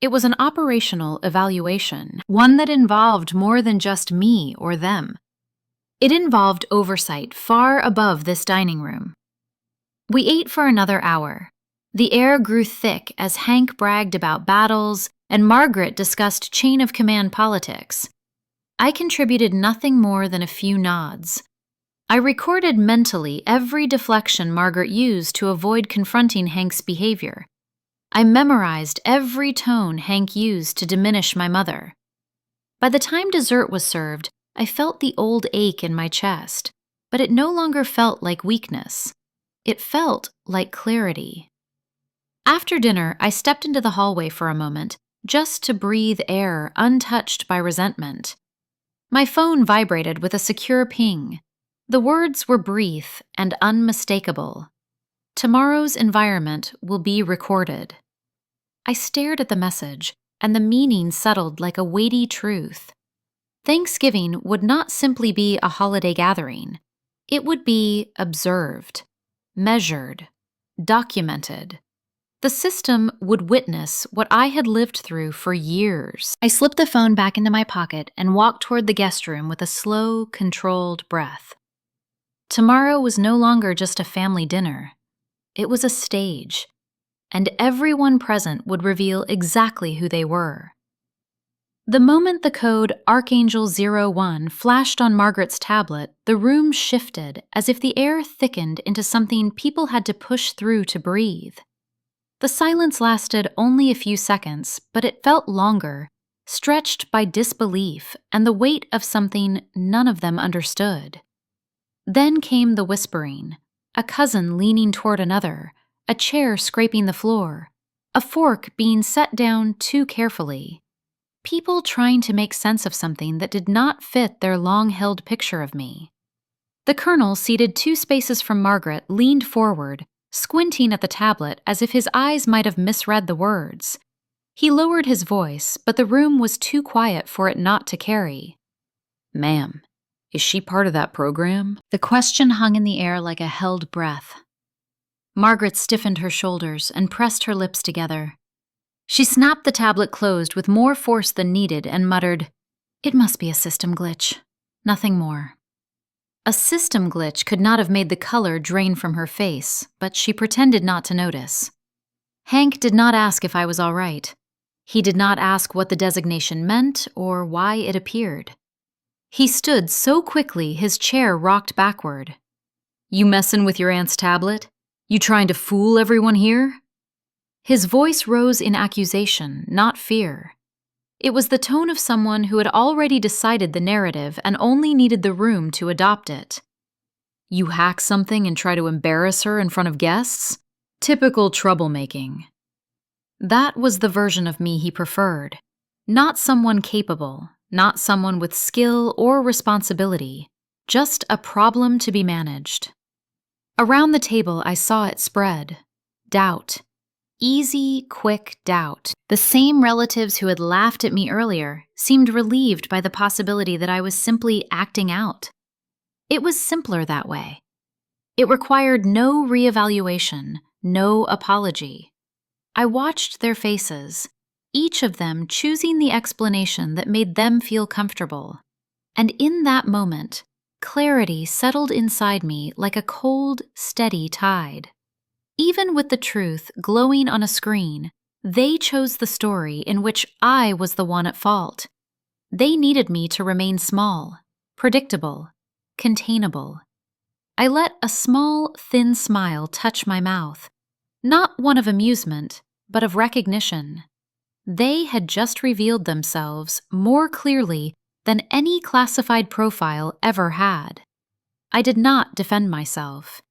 A: It was an operational evaluation, one that involved more than just me or them. It involved oversight far above this dining room. We ate for another hour. The air grew thick as Hank bragged about battles and Margaret discussed chain-of-command politics. I contributed nothing more than a few nods. I recorded mentally every deflection Margaret used to avoid confronting Hank's behavior. I memorized every tone Hank used to diminish my mother. By the time dessert was served, I felt the old ache in my chest, but it no longer felt like weakness. It felt like clarity. After dinner, I stepped into the hallway for a moment, just to breathe air untouched by resentment. My phone vibrated with a secure ping. The words were brief and unmistakable. Tomorrow's environment will be recorded. I stared at the message, and the meaning settled like a weighty truth. Thanksgiving would not simply be a holiday gathering. It would be observed, measured, documented. The system would witness what I had lived through for years. I slipped the phone back into my pocket and walked toward the guest room with a slow, controlled breath. Tomorrow was no longer just a family dinner. It was a stage, and everyone present would reveal exactly who they were. The moment the code ARCHANGEL-01 flashed on Margaret's tablet, the room shifted as if the air thickened into something people had to push through to breathe. The silence lasted only a few seconds, but it felt longer, stretched by disbelief and the weight of something none of them understood. Then came the whispering, a cousin leaning toward another, a chair scraping the floor, a fork being set down too carefully. People trying to make sense of something that did not fit their long-held picture of me. The colonel, seated 2 spaces from Margaret, leaned forward, squinting at the tablet as if his eyes might have misread the words. He lowered his voice, but the room was too quiet for it not to carry.
B: "Ma'am, is she part of that program?"
A: The question hung in the air like a held breath. Margaret stiffened her shoulders and pressed her lips together. She snapped the tablet closed with more force than needed and muttered, "It must be a system glitch. Nothing more." A system glitch could not have made the color drain from her face, but she pretended not to notice. Hank did not ask if I was all right. He did not ask what the designation meant or why it appeared. He stood so quickly his chair rocked backward. "You messin' with your aunt's tablet? You trying to fool everyone here?" His voice rose in accusation, not fear. It was the tone of someone who had already decided the narrative and only needed the room to adopt it. "You hack something and try to embarrass her in front of guests? Typical troublemaking." That was the version of me he preferred. Not someone capable, not someone with skill or responsibility, just a problem to be managed. Around the table, I saw it spread. Doubt. Easy, quick doubt. The same relatives who had laughed at me earlier seemed relieved by the possibility that I was simply acting out. It was simpler that way. It required no reevaluation, no apology. I watched their faces, each of them choosing the explanation that made them feel comfortable. And in that moment, clarity settled inside me like a cold, steady tide. Even with the truth glowing on a screen, they chose the story in which I was the one at fault. They needed me to remain small, predictable, containable. I let a small, thin smile touch my mouth, not one of amusement, but of recognition. They had just revealed themselves more clearly than any classified profile ever had. I did not defend myself.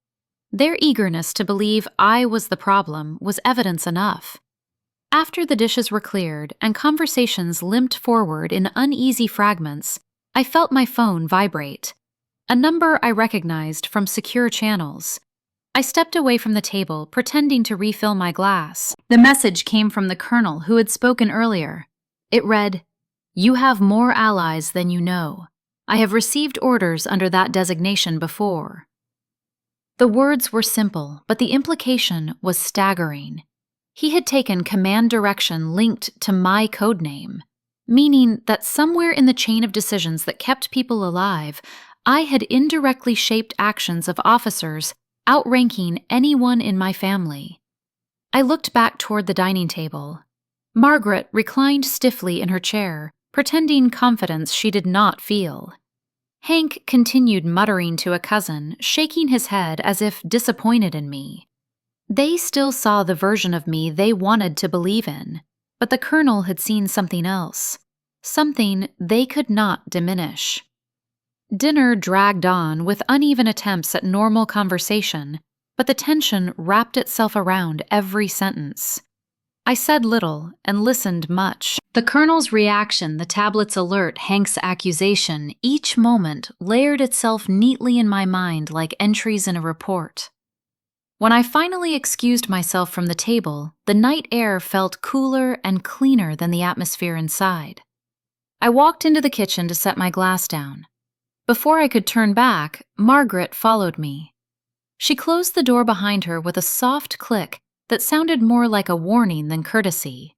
A: Their eagerness to believe I was the problem was evidence enough. After the dishes were cleared and conversations limped forward in uneasy fragments, I felt my phone vibrate. A number I recognized from secure channels. I stepped away from the table, pretending to refill my glass. The message came from the colonel who had spoken earlier. It read, "You have more allies than you know. I have received orders under that designation before." The words were simple, but the implication was staggering. He had taken command direction linked to my codename, meaning that somewhere in the chain of decisions that kept people alive, I had indirectly shaped actions of officers outranking anyone in my family. I looked back toward the dining table. Margaret reclined stiffly in her chair, pretending confidence she did not feel. Hank continued muttering to a cousin, shaking his head as if disappointed in me. They still saw the version of me they wanted to believe in, but the colonel had seen something else, something they could not diminish. Dinner dragged on with uneven attempts at normal conversation, but the tension wrapped itself around every sentence. I said little and listened much. The colonel's reaction, the tablet's alert, Hank's accusation, each moment layered itself neatly in my mind like entries in a report. When I finally excused myself from the table, the night air felt cooler and cleaner than the atmosphere inside. I walked into the kitchen to set my glass down. Before I could turn back, Margaret followed me. She closed the door behind her with a soft click that sounded more like a warning than courtesy.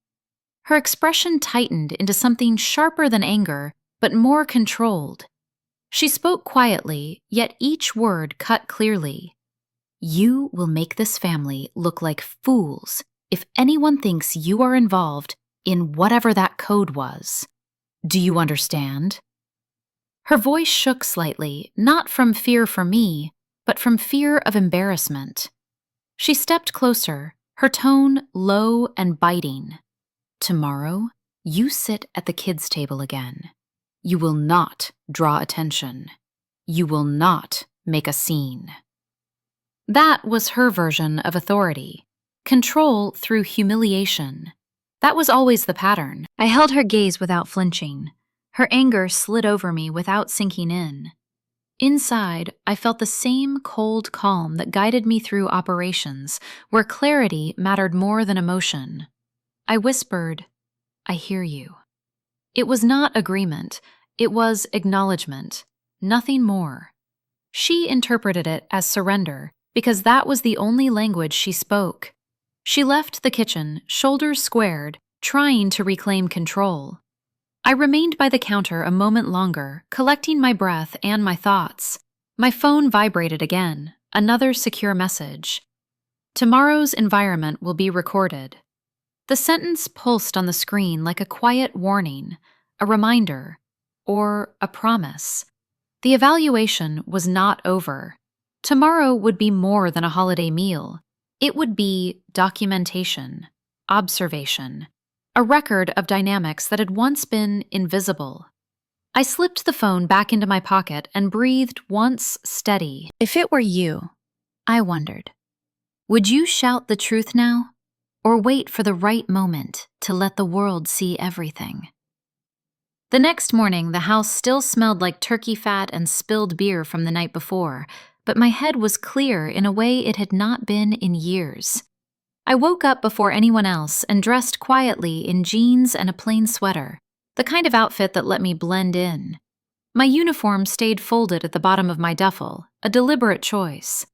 A: Her expression tightened into something sharper than anger, but more controlled. She spoke quietly, yet each word cut clearly. You will make this family look like fools if anyone thinks you are involved in whatever that code was. Do you understand? Her voice shook slightly, not from fear for me, but from fear of embarrassment. She stepped closer, her tone low and biting. Tomorrow, you sit at the kids' table again. You will not draw attention. You will not make a scene. That was her version of authority. Control through humiliation. That was always the pattern. I held her gaze without flinching. Her anger slid over me without sinking in. Inside, I felt the same cold calm that guided me through operations, where clarity mattered more than emotion. I whispered, I hear you. It was not agreement. It was acknowledgement. Nothing more. She interpreted it as surrender, because that was the only language she spoke. She left the kitchen, shoulders squared, trying to reclaim control. I remained by the counter a moment longer, collecting my breath and my thoughts. My phone vibrated again, another secure message. Tomorrow's environment will be recorded. The sentence pulsed on the screen like a quiet warning, a reminder, or a promise. The evaluation was not over. Tomorrow would be more than a holiday meal. It would be documentation, observation, a record of dynamics that had once been invisible. I slipped the phone back into my pocket and breathed once steady. If it were you, I wondered, would you shout the truth now, or wait for the right moment to let the world see everything? The next morning, the house still smelled like turkey fat and spilled beer from the night before, but my head was clear in a way it had not been in years. I woke up before anyone else and dressed quietly in jeans and a plain sweater, the kind of outfit that let me blend in. My uniform stayed folded at the bottom of my duffel, a deliberate choice.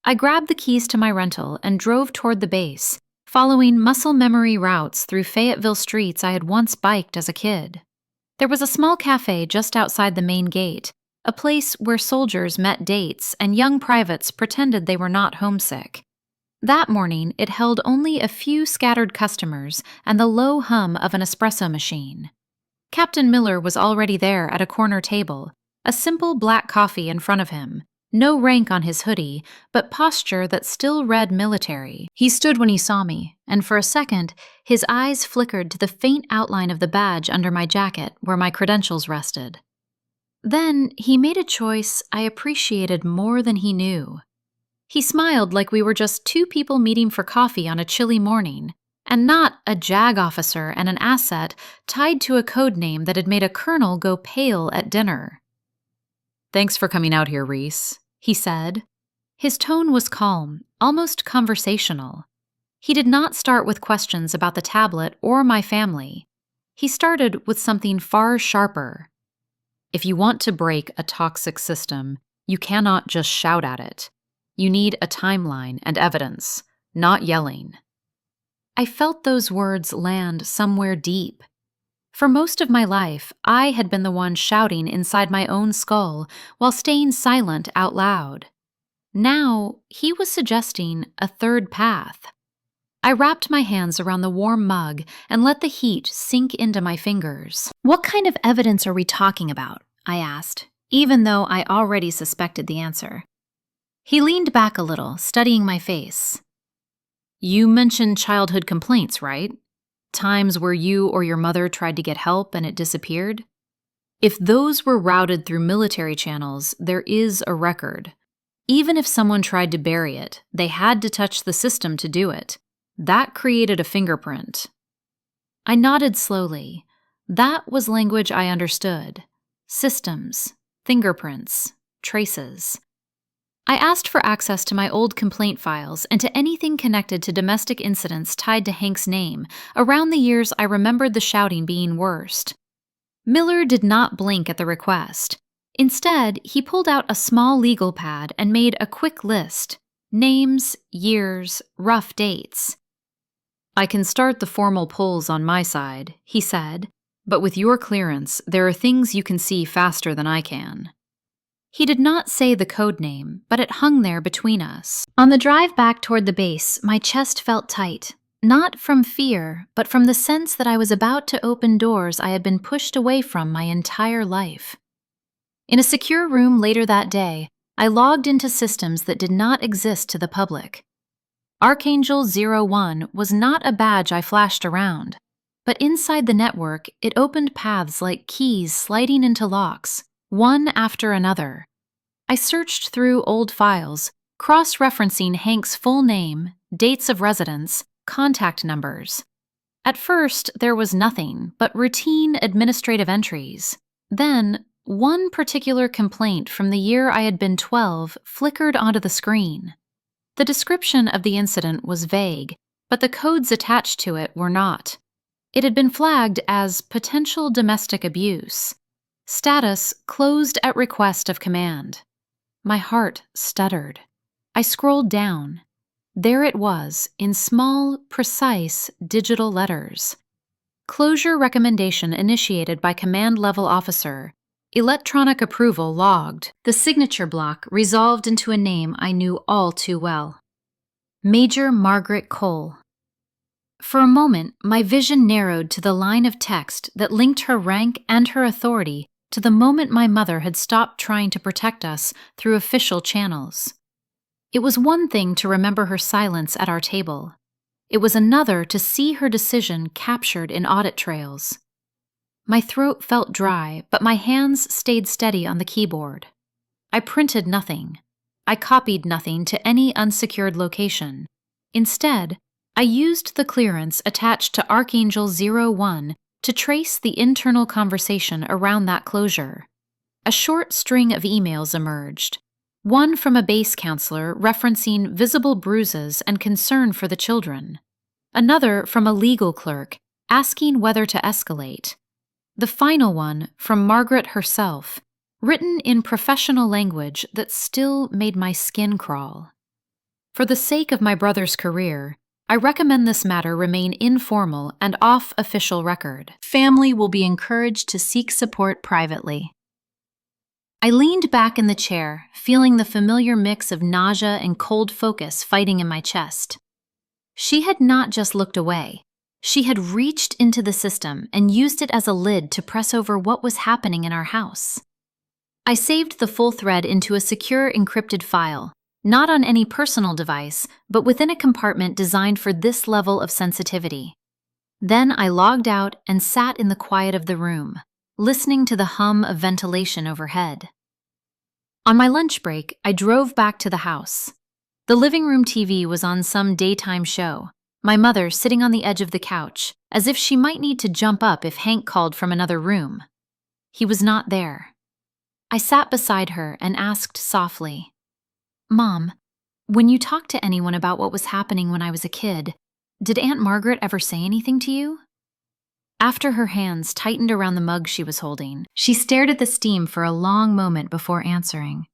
A: I grabbed the keys to my rental and drove toward the base, following muscle memory routes through Fayetteville streets I had once biked as a kid. There was a small cafe just outside the main gate, a place where soldiers met dates and young privates pretended they were not homesick. That morning, it held only a few scattered customers and the low hum of an espresso machine. Captain Miller was already there at a corner table, a simple black coffee in front of him, no rank on his hoodie, but posture that still read military. He stood when he saw me, and for a second, his eyes flickered to the faint outline of the badge under my jacket where my credentials rested. Then he made a choice I appreciated more than he knew. He smiled like we were just two people meeting for coffee on a chilly morning, and not a JAG officer and an asset tied to a code name that had made a colonel go pale at dinner.
B: Thanks for coming out here, Reese,
A: he said. His tone was calm, almost conversational. He did not start with questions about the tablet or my family. He started with something far sharper.
B: If you want to break a toxic system, you cannot just shout at it. You need a timeline and evidence, not yelling.
A: I felt those words land somewhere deep. For most of my life, I had been the one shouting inside my own skull while staying silent out loud. Now, he was suggesting a third path. I wrapped my hands around the warm mug and let the heat sink into my fingers. What kind of evidence are we talking about? I asked, even though I already suspected the answer. He leaned back a little, studying my face. You mentioned childhood complaints, right? Times where you or your mother tried to get help and it disappeared? If those were routed through military channels, there is a record. Even if someone tried to bury it, they had to touch the system to do it. That created a fingerprint. I nodded slowly. That was language I understood. Systems, fingerprints, traces. I asked for access to my old complaint files and to anything connected to domestic incidents tied to Hank's name, around the years I remembered the shouting being worst. Miller did not blink at the request. Instead, he pulled out a small legal pad and made a quick list. Names, years, rough dates.
B: I can start the formal polls on my side, he said, but with your clearance, there are things you can see faster than I can.
A: He did not say the code name, but it hung there between us. On the drive back toward the base, my chest felt tight, not from fear, but from the sense that I was about to open doors I had been pushed away from my entire life. In a secure room later that day, I logged into systems that did not exist to the public. ARCHANGEL-01 was not a badge I flashed around, but inside the network, it opened paths like keys sliding into locks, one after another. I searched through old files, cross-referencing Hank's full name, dates of residence, contact numbers. At first, there was nothing but routine administrative entries. Then, one particular complaint from the year I had been 12 flickered onto the screen. The description of the incident was vague, but the codes attached to it were not. It had been flagged as potential domestic abuse. Status closed at request of command. My heart stuttered. I scrolled down. There it was, in small, precise, digital letters. Closure recommendation initiated by command level officer. Electronic approval logged. The signature block resolved into a name I knew all too well. Major Margaret Cole. For a moment, my vision narrowed to the line of text that linked her rank and her authority to the moment my mother had stopped trying to protect us through official channels. It was one thing to remember her silence at our table. It was another to see her decision captured in audit trails. My throat felt dry, but my hands stayed steady on the keyboard. I printed nothing. I copied nothing to any unsecured location. Instead, I used the clearance attached to ARCHANGEL-01 to trace the internal conversation around that closure. A short string of emails emerged. One from a base counselor referencing visible bruises and concern for the children. Another from a legal clerk asking whether to escalate. The final one from Margaret herself, written in professional language that still made my skin crawl. For the sake of my brother's career, I recommend this matter remain informal and off official record. Family will be encouraged to seek support privately. I leaned back in the chair, feeling the familiar mix of nausea and cold focus fighting in my chest. She had not just looked away. She had reached into the system and used it as a lid to press over what was happening in our house. I saved the full thread into a secure encrypted file, not on any personal device, but within a compartment designed for this level of sensitivity. Then I logged out and sat in the quiet of the room, listening to the hum of ventilation overhead. On my lunch break, I drove back to the house. The living room TV was on some daytime show, my mother sitting on the edge of the couch, as if she might need to jump up if Hank called from another room. He was not there. I sat beside her and asked softly, "Mom, when you talked to anyone about what was happening when I was a kid, did Aunt Margaret ever say anything to you?" After her hands tightened around the mug she was holding, she stared at the steam for a long moment before answering.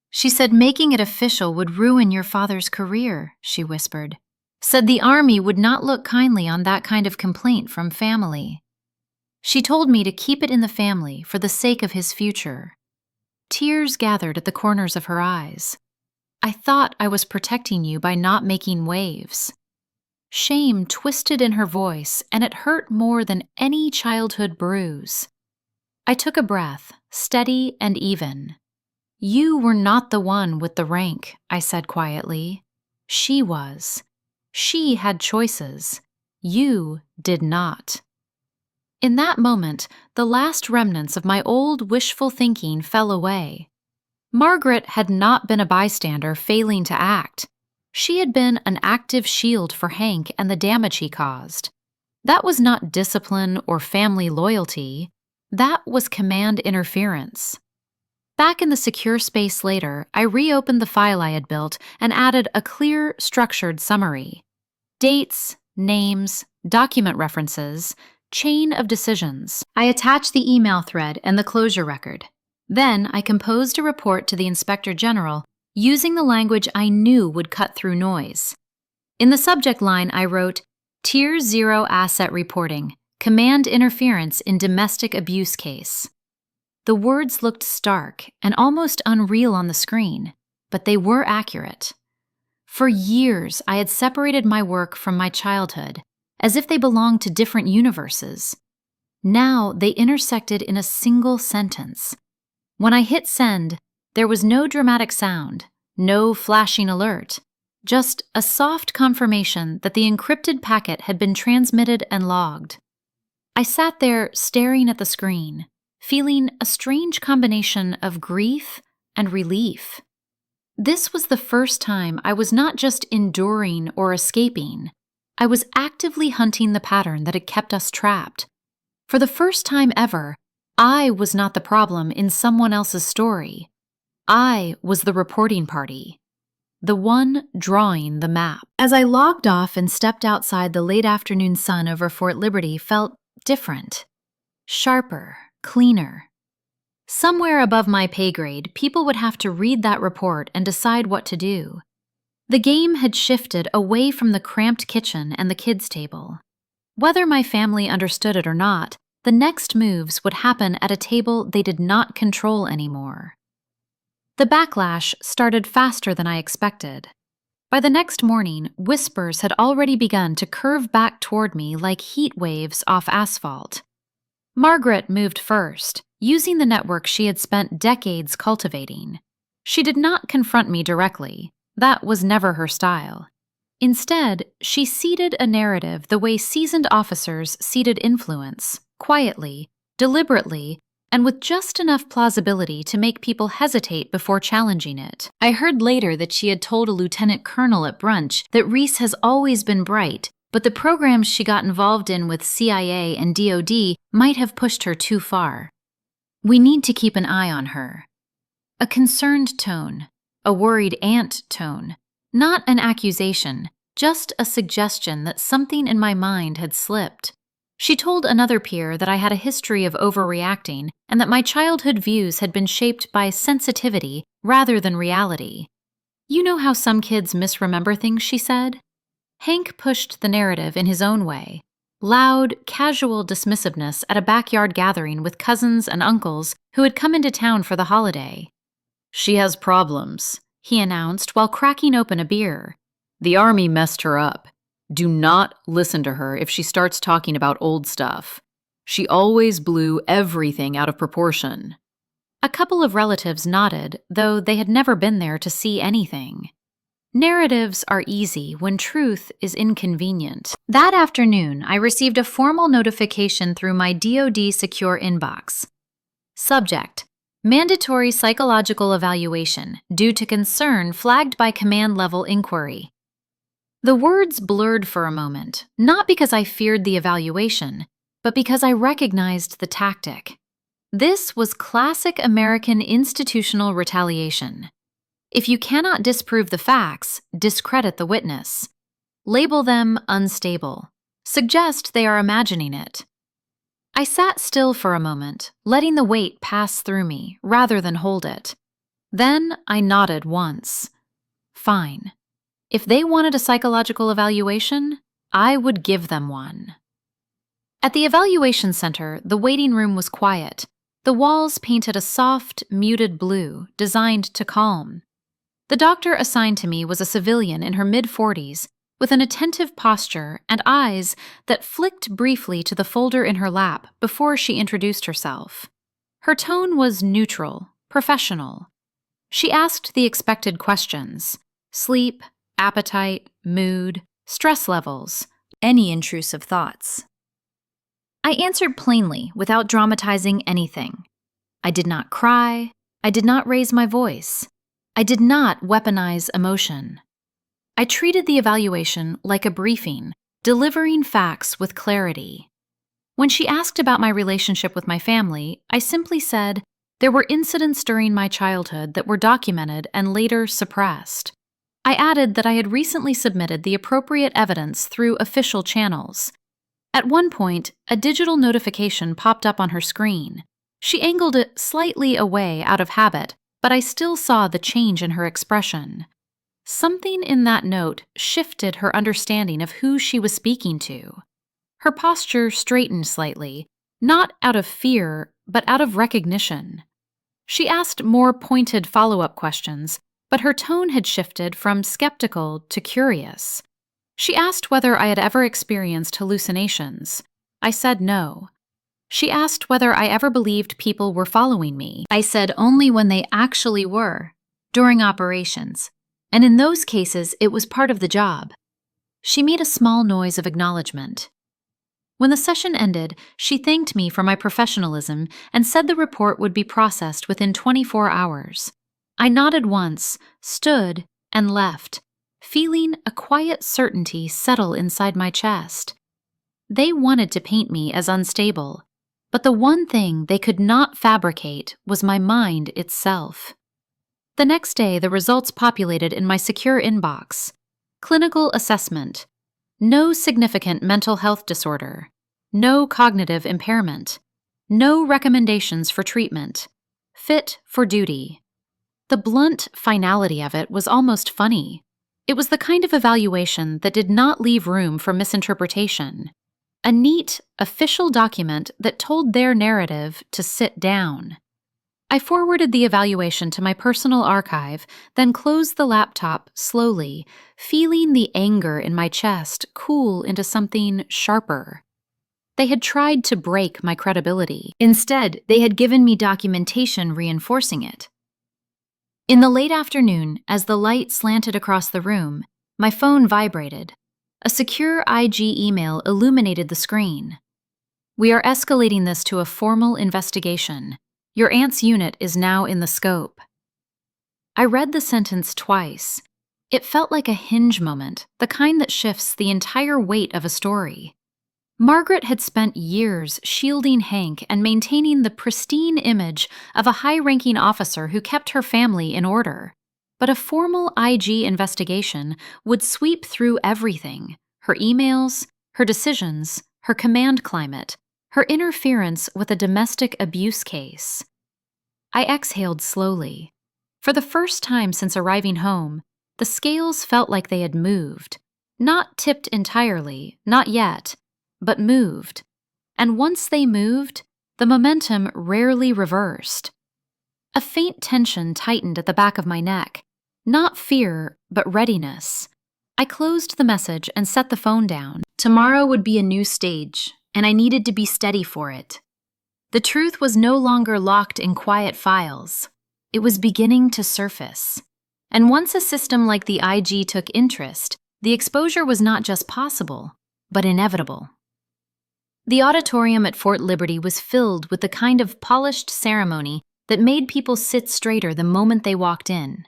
A: "She said making it official would ruin your father's career," she whispered. "Said the Army would not look kindly on that kind of complaint from family. She told me to keep it in the family for the sake of his future." Tears gathered at the corners of her eyes. "I thought I was protecting you by not making waves." Shame twisted in her voice, and it hurt more than any childhood bruise. I took a breath, steady and even. "You were not the one with the rank," I said quietly. "She was. She had choices. You did not." In that moment, the last remnants of my old wishful thinking fell away. Margaret had not been a bystander failing to act. She had been an active shield for Hank and the damage he caused. That was not discipline or family loyalty. That was command interference. Back in the secure space later, I reopened the file I had built and added a clear, structured summary. Dates, names, document references, chain of decisions. I attached the email thread and the closure record. Then I composed a report to the Inspector General using the language I knew would cut through noise. In the subject line, I wrote, Tier 0 Asset Reporting, Command Interference in Domestic Abuse Case. The words looked stark and almost unreal on the screen, but they were accurate. For years, I had separated my work from my childhood, as if they belonged to different universes. Now they intersected in a single sentence. When I hit send, there was no dramatic sound, no flashing alert, just a soft confirmation that the encrypted packet had been transmitted and logged. I sat there staring at the screen, feeling a strange combination of grief and relief. This was the first time I was not just enduring or escaping. I was actively hunting the pattern that had kept us trapped. For the first time ever, I was not the problem in someone else's story. I was the reporting party, the one drawing the map. As I logged off and stepped outside, the late afternoon sun over Fort Liberty felt different, sharper, cleaner. Somewhere above my pay grade, people would have to read that report and decide what to do. The game had shifted away from the cramped kitchen and the kids' table. Whether my family understood it or not, the next moves would happen at a table they did not control anymore. The backlash started faster than I expected. By the next morning, whispers had already begun to curve back toward me like heat waves off asphalt. Margaret moved first, using the network she had spent decades cultivating. She did not confront me directly. That was never her style. Instead, she seeded a narrative the way seasoned officers seeded influence, quietly, deliberately, and with just enough plausibility to make people hesitate before challenging it. I heard later that she had told a lieutenant colonel at brunch that Reese has always been bright, but the programs she got involved in with CIA and DoD might have pushed her too far. We need to keep an eye on her. A concerned tone, a worried aunt tone, not an accusation, just a suggestion that something in my mind had slipped. She told another peer that I had a history of overreacting and that my childhood views had been shaped by sensitivity rather than reality. You know how some kids misremember things, she said? Hank pushed the narrative in his own way. Loud, casual dismissiveness at a backyard gathering with cousins and uncles who had come into town for the holiday. She has problems, he announced while cracking open a beer. The Army messed her up. Do not listen to her if she starts talking about old stuff. She always blew everything out of proportion. A couple of relatives nodded, though they had never been there to see anything. Narratives are easy when truth is inconvenient. That afternoon, I received a formal notification through my DoD secure inbox. Subject: Mandatory psychological evaluation due to concern flagged by command-level inquiry. The words blurred for a moment, not because I feared the evaluation, but because I recognized the tactic. This was classic American institutional retaliation. If you cannot disprove the facts, discredit the witness. Label them unstable. Suggest they are imagining it. I sat still for a moment, letting the weight pass through me rather than hold it. Then I nodded once. Fine. If they wanted a psychological evaluation, I would give them one. At the evaluation center, the waiting room was quiet. The walls painted a soft, muted blue, designed to calm. The doctor assigned to me was a civilian in her mid-40s, with an attentive posture and eyes that flicked briefly to the folder in her lap before she introduced herself. Her tone was neutral, professional. She asked the expected questions: sleep, appetite, mood, stress levels, any intrusive thoughts. I answered plainly without dramatizing anything. I did not cry. I did not raise my voice. I did not weaponize emotion. I treated the evaluation like a briefing, delivering facts with clarity. When she asked about my relationship with my family, I simply said, there were incidents during my childhood that were documented and later suppressed. I added that I had recently submitted the appropriate evidence through official channels. At one point, a digital notification popped up on her screen. She angled it slightly away out of habit, but I still saw the change in her expression. Something in that note shifted her understanding of who she was speaking to. Her posture straightened slightly, not out of fear, but out of recognition. She asked more pointed follow-up questions, but her tone had shifted from skeptical to curious. She asked whether I had ever experienced hallucinations. I said no. She asked whether I ever believed people were following me. I said only when they actually were, during operations, and in those cases it was part of the job. She made a small noise of acknowledgement. When the session ended, she thanked me for my professionalism and said the report would be processed within 24 hours. I nodded once, stood, and left, feeling a quiet certainty settle inside my chest. They wanted to paint me as unstable, but the one thing they could not fabricate was my mind itself. The next day, the results populated in my secure inbox. Clinical assessment. No significant mental health disorder. No cognitive impairment. No recommendations for treatment. Fit for duty. The blunt finality of it was almost funny. It was the kind of evaluation that did not leave room for misinterpretation. A neat, official document that told their narrative to sit down. I forwarded the evaluation to my personal archive, then closed the laptop slowly, feeling the anger in my chest cool into something sharper. They had tried to break my credibility. Instead, they had given me documentation reinforcing it. In the late afternoon, as the light slanted across the room, my phone vibrated. A secure IG email illuminated the screen. "We are escalating this to a formal investigation. Your aunt's unit is now in the scope." I read the sentence twice. It felt like a hinge moment, the kind that shifts the entire weight of a story. Margaret had spent years shielding Hank and maintaining the pristine image of a high-ranking officer who kept her family in order. But a formal IG investigation would sweep through everything: her emails, her decisions, her command climate, her interference with a domestic abuse case. I exhaled slowly. For the first time since arriving home, the scales felt like they had moved. Not tipped entirely, not yet, but moved. And once they moved, the momentum rarely reversed. A faint tension tightened at the back of my neck. Not fear, but readiness. I closed the message and set the phone down. Tomorrow would be a new stage, and I needed to be steady for it. The truth was no longer locked in quiet files. It was beginning to surface. And once a system like the IG took interest, the exposure was not just possible, but inevitable. The auditorium at Fort Liberty was filled with the kind of polished ceremony that made people sit straighter the moment they walked in.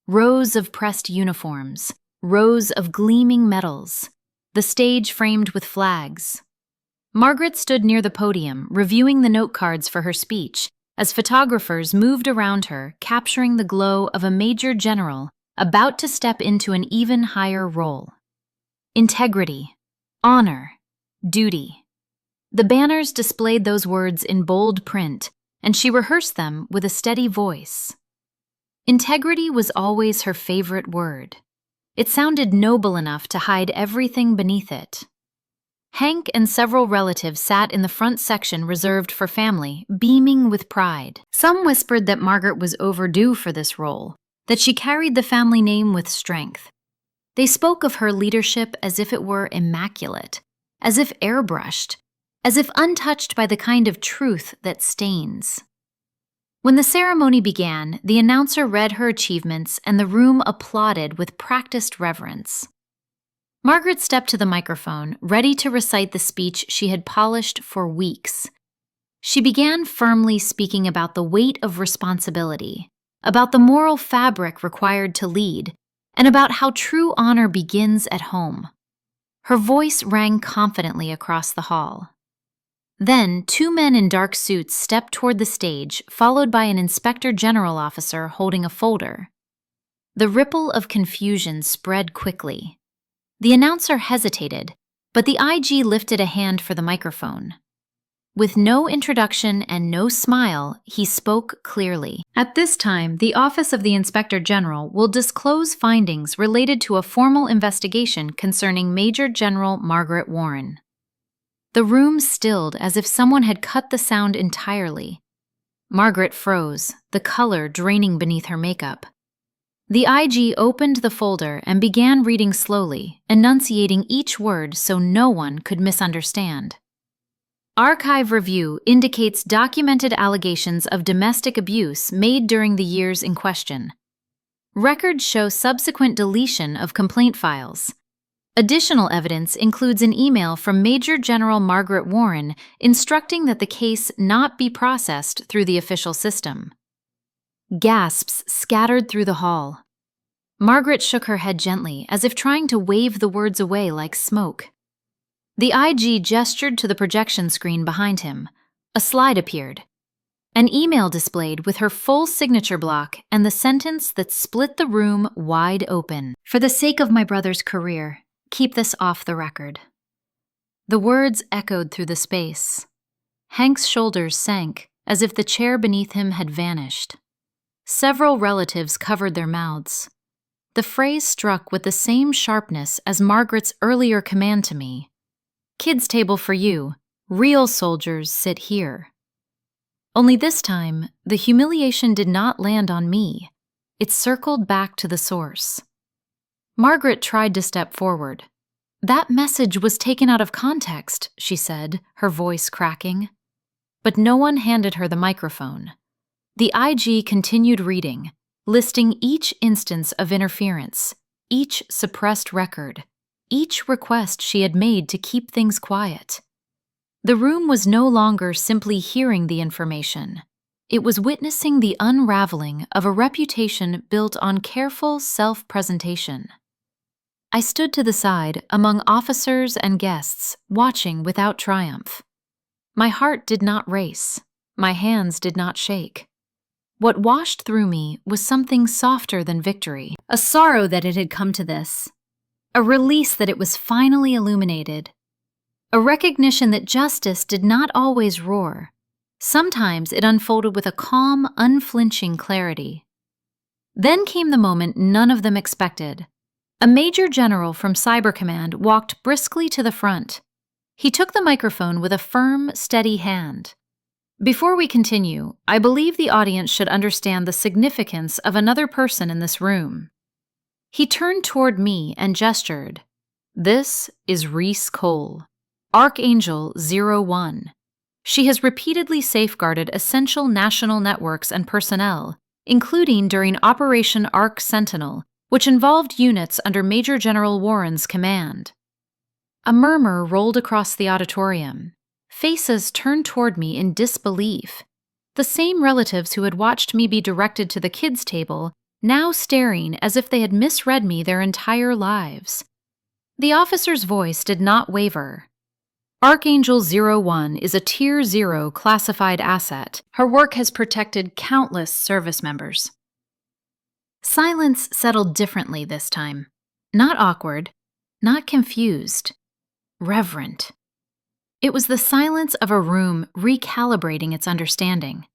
A: Rows of pressed uniforms, rows of gleaming medals, the stage framed with flags. Margaret stood near the podium, reviewing the note cards for her speech, as photographers moved around her, capturing the glow of a major general about to step into an even higher role. Integrity, honor, duty. The banners displayed those words in bold print, and she rehearsed them with a steady voice. Integrity was always her favorite word. It sounded noble enough to hide everything beneath it. Hank and several relatives sat in the front section reserved for family, beaming with pride. Some whispered that Margaret was overdue for this role, that she carried the family name with strength. They spoke of her leadership as if it were immaculate, as if airbrushed, as if untouched by the kind of truth that stains. When the ceremony began, the announcer read her achievements and the room applauded with practiced reverence. Margaret stepped to the microphone, ready to recite the speech she had polished for weeks. She began firmly speaking about the weight of responsibility, about the moral fabric required to lead, and about how true honor begins at home. Her voice rang confidently across the hall. Then, two men in dark suits stepped toward the stage, followed by an inspector general officer holding a folder. The ripple of confusion spread quickly. The announcer hesitated, but the IG lifted a hand for the microphone. With no introduction and no smile, he spoke clearly. At this time, the Office of the Inspector General will disclose findings related to a formal investigation concerning Major General Margaret Warren. The room stilled as if someone had cut the sound entirely. Margaret froze, the color draining beneath her makeup. The IG opened the folder and began reading slowly, enunciating each word so no one could misunderstand. Archive review indicates documented allegations of domestic abuse made during the years in question. Records show subsequent deletion of complaint files. Additional evidence includes an email from Major General Margaret Warren instructing that the case not be processed through the official system. Gasps scattered through the hall. Margaret shook her head gently, as if trying to wave the words away like smoke. The IG gestured to the projection screen behind him. A slide appeared. An email displayed with her full signature block and the sentence that split the room wide open. "For the sake of my brother's career, keep this off the record." The words echoed through the space. Hank's shoulders sank, as if the chair beneath him had vanished. Several relatives covered their mouths. The phrase struck with the same sharpness as Margaret's earlier command to me. "Kids' table for you. Real soldiers sit here." Only this time, the humiliation did not land on me. It circled back to the source. Margaret tried to step forward. "That message was taken out of context," she said, her voice cracking. But no one handed her the microphone. The IG continued reading, listing each instance of interference, each suppressed record, each request she had made to keep things quiet. The room was no longer simply hearing the information. It was witnessing the unraveling of a reputation built on careful self-presentation. I stood to the side among officers and guests, watching without triumph. My heart did not race. My hands did not shake. What washed through me was something softer than victory, a sorrow that it had come to this, a release that it was finally illuminated, a recognition that justice did not always roar. Sometimes it unfolded with a calm, unflinching clarity. Then came the moment none of them expected. A major general from Cyber Command walked briskly to the front. He took the microphone with a firm, steady hand. "Before we continue, I believe the audience should understand the significance of another person in this room." He turned toward me and gestured. "This is Reese Cole, ARCHANGEL-01. She has repeatedly safeguarded essential national networks and personnel, including during Operation Arc Sentinel, which involved units under Major General Warren's command." A murmur rolled across the auditorium. Faces turned toward me in disbelief. The same relatives who had watched me be directed to the kids' table, now staring as if they had misread me their entire lives. The officer's voice did not waver. "ARCHANGEL-01 is a Tier 0 classified asset. Her work has protected countless service members." Silence settled differently this time. Not awkward, not confused, reverent. It was the silence of a room recalibrating its understanding.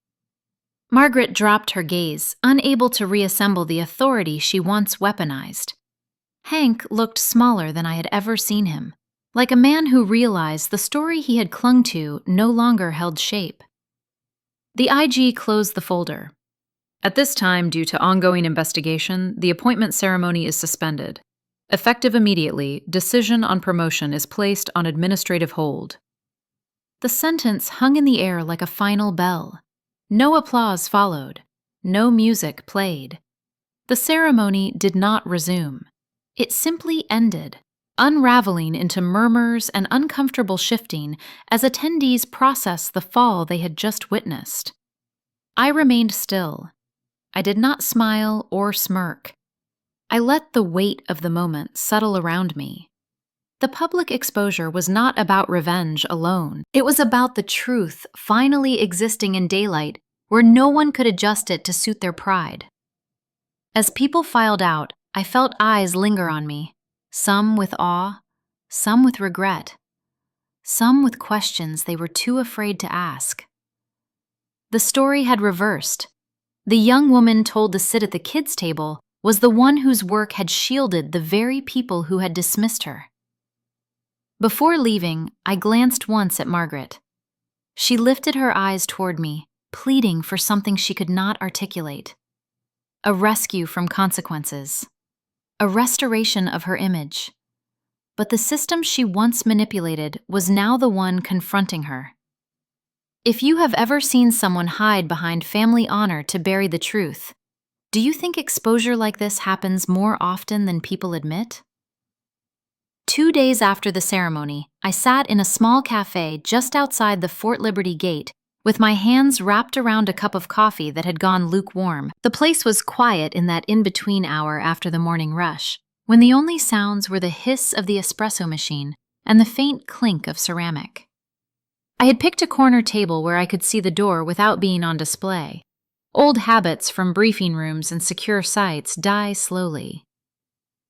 A: Margaret dropped her gaze, unable to reassemble the authority she once weaponized. Hank looked smaller than I had ever seen him, like a man who realized the story he had clung to no longer held shape. The IG closed the folder. "At this time, due to ongoing investigation, the appointment ceremony is suspended. Effective immediately, decision on promotion is placed on administrative hold." The sentence hung in the air like a final bell. No applause followed. No music played. The ceremony did not resume. It simply ended, unraveling into murmurs and uncomfortable shifting as attendees processed the fall they had just witnessed. I remained still. I did not smile or smirk. I let the weight of the moment settle around me. The public exposure was not about revenge alone. It was about the truth finally existing in daylight where no one could adjust it to suit their pride. As people filed out, I felt eyes linger on me, some with awe, some with regret. some with questions they were too afraid to ask. The story had reversed. The young woman told to sit at the kids' table was the one whose work had shielded the very people who had dismissed her. Before leaving, I glanced once at Margaret. She lifted her eyes toward me, pleading for something she could not articulate. A rescue from consequences. A restoration of her image. But the system she once manipulated was now the one confronting her. If you have ever seen someone hide behind family honor to bury the truth, do you think exposure like this happens more often than people admit? 2 days after the ceremony, I sat in a small cafe just outside the Fort Liberty gate with my hands wrapped around a cup of coffee that had gone lukewarm. The place was quiet in that in-between hour after the morning rush, when the only sounds were the hiss of the espresso machine and the faint clink of ceramic. I had picked a corner table where I could see the door without being on display. Old habits from briefing rooms and secure sites die slowly.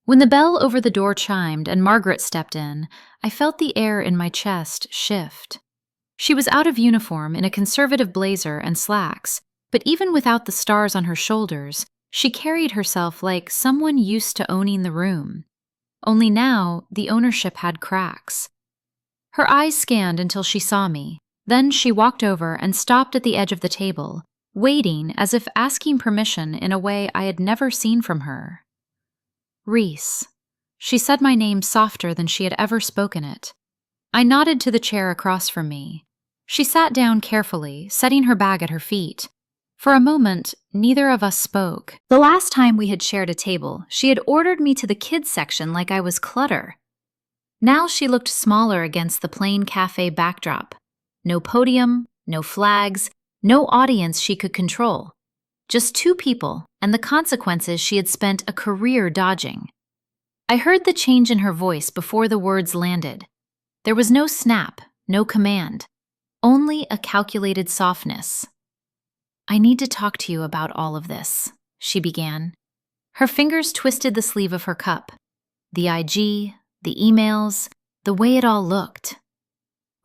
A: When the bell over the door chimed and Margaret stepped in, I felt the air in my chest shift. She was out of uniform in a conservative blazer and slacks, but even without the stars on her shoulders, she carried herself like someone used to owning the room. Only now, the ownership had cracks. Her eyes scanned until she saw me. Then she walked over and stopped at the edge of the table, waiting as if asking permission in a way I had never seen from her. Reese. She said my name softer than she had ever spoken it. I nodded to the chair across from me. She sat down carefully, setting her bag at her feet. For a moment, neither of us spoke. The last time we had shared a table, she had ordered me to the kids section like I was clutter. Now she looked smaller against the plain cafe backdrop. No podium, no flags, no audience she could control. Just 2 people, and the consequences she had spent a career dodging. I heard the change in her voice before the words landed. There was no snap, no command, only a calculated softness. I need to talk to you about all of this, she began. Her fingers twisted the sleeve of her cup. The IG, the emails, the way it all looked.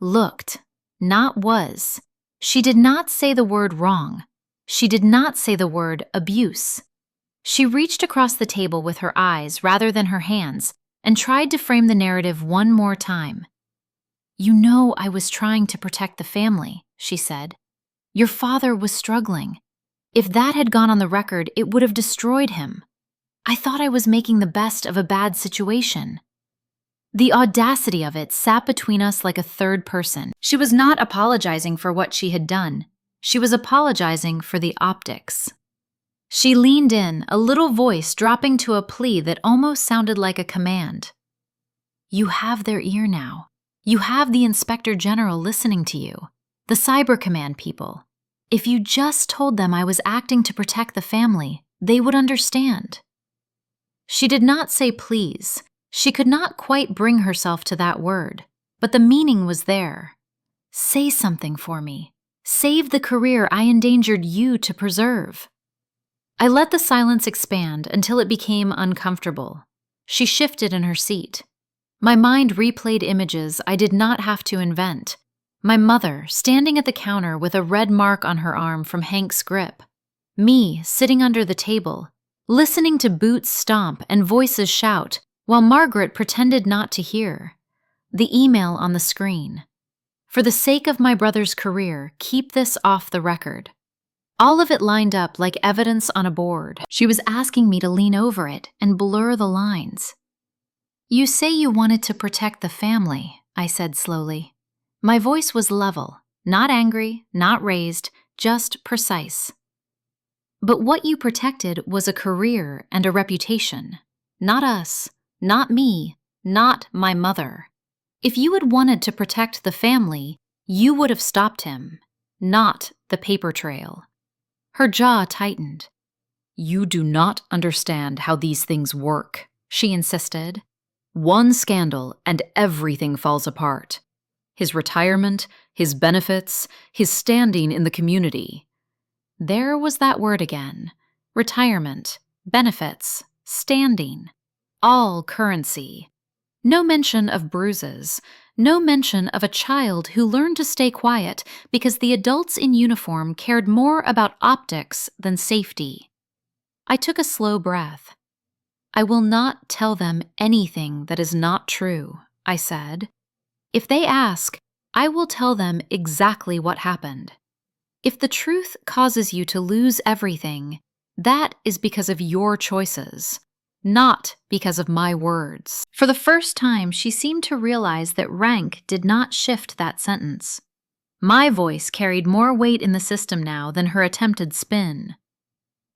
A: Looked, not was. She did not say the word wrong. She did not say the word abuse. She reached across the table with her eyes rather than her hands and tried to frame the narrative one more time. You know I was trying to protect the family, she said. Your father was struggling. If that had gone on the record, it would have destroyed him. I thought I was making the best of a bad situation. The audacity of it sat between us like a third person. She was not apologizing for what she had done. She was apologizing for the optics. She leaned in, a little voice dropping to a plea that almost sounded like a command. You have their ear now. You have the Inspector General listening to you, the Cyber Command people. If you just told them I was acting to protect the family, they would understand. She did not say please. She could not quite bring herself to that word, but the meaning was there. Say something for me. Save the career I endangered you to preserve. I let the silence expand until it became uncomfortable. She shifted in her seat. My mind replayed images I did not have to invent. My mother, standing at the counter with a red mark on her arm from Hank's grip. Me, sitting under the table, listening to boots stomp and voices shout, while Margaret pretended not to hear. The email on the screen. For the sake of my brother's career, keep this off the record. All of it lined up like evidence on a board. She was asking me to lean over it and blur the lines. You say you wanted to protect the family, I said slowly. My voice was level, not angry, not raised, just precise. But what you protected was a career and a reputation. Not us, not me, not my mother. If you had wanted to protect the family, you would have stopped him, not the paper trail. Her jaw tightened. You do not understand how these things work, she insisted. One scandal and everything falls apart. His retirement, his benefits, his standing in the community. There was that word again. Retirement, benefits, standing. All currency. No mention of bruises, No mention of a child who learned to stay quiet because the adults in uniform cared more about optics than safety. I took a slow breath. I will not tell them anything that is not true, I said. If they ask, I will tell them exactly what happened. If the truth causes you to lose everything, that is because of your choices, not because of my words. For the first time, she seemed to realize that rank did not shift that sentence. My voice carried more weight in the system now than her attempted spin.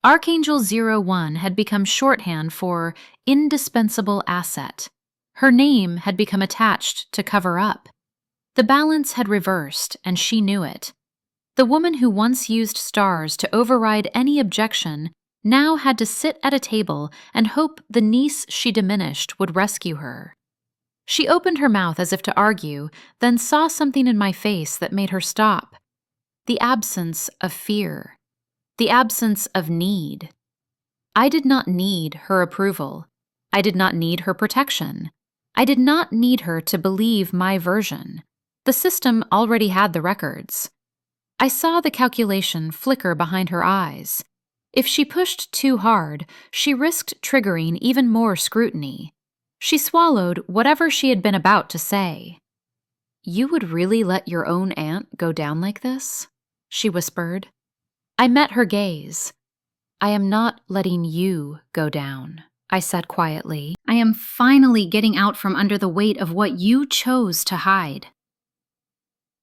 A: ARCHANGEL-01 had become shorthand for indispensable asset. Her name had become attached to cover up. The balance had reversed, and she knew it. The woman who once used stars to override any objection now had to sit at a table and hope the niece she diminished would rescue her. She opened her mouth as if to argue, then saw something in my face that made her stop. The absence of fear. The absence of need. I did not need her approval. I did not need her protection. I did not need her to believe my version. The system already had the records. I saw the calculation flicker behind her eyes. If she pushed too hard, she risked triggering even more scrutiny. She swallowed whatever she had been about to say. "You would really let your own aunt go down like this?" she whispered. I met her gaze. "I am not letting you go down," I said quietly. "I am finally getting out from under the weight of what you chose to hide."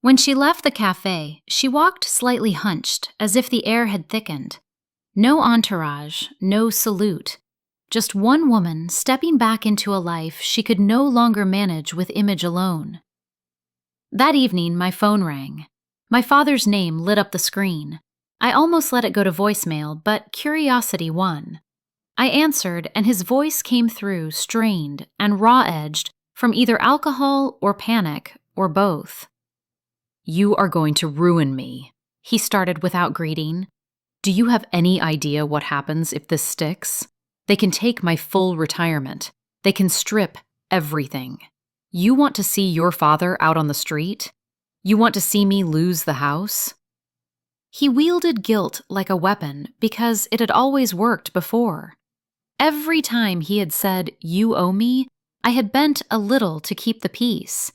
A: When she left the cafe, she walked slightly hunched, as if the air had thickened. No entourage, no salute. Just one woman stepping back into a life she could no longer manage with image alone. That evening, my phone rang. My father's name lit up the screen. I almost let it go to voicemail, but curiosity won. I answered, and his voice came through strained and raw-edged from either alcohol or panic or both. "You are going to ruin me," he started without greeting. "Do you have any idea what happens if this sticks? They can take my full retirement. They can strip everything. You want to see your father out on the street? You want to see me lose the house?" He wielded guilt like a weapon because it had always worked before. Every time he had said, "You owe me," I had bent a little to keep the peace.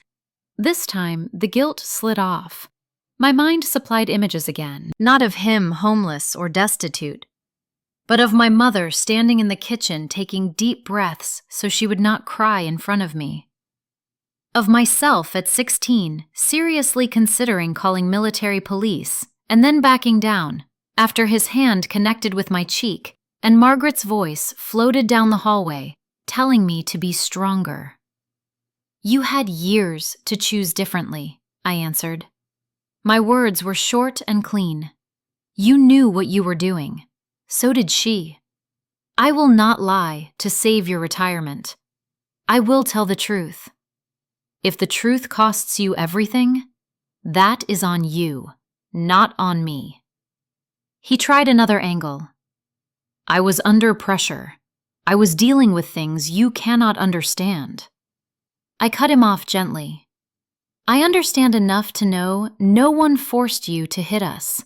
A: This time, the guilt slid off. My mind supplied images again, not of him homeless or destitute, but of my mother standing in the kitchen taking deep breaths so she would not cry in front of me. Of myself at 16, seriously considering calling military police, and then backing down, after his hand connected with my cheek, and Margaret's voice floated down the hallway, telling me to be stronger. "You had years to choose differently," I answered. My words were short and clean. "You knew what you were doing. So did she. I will not lie to save your retirement. I will tell the truth. If the truth costs you everything, that is on you, not on me." He tried another angle. "I was under pressure. I was dealing with things you cannot understand." I cut him off gently. "I understand enough to know no one forced you to hit us.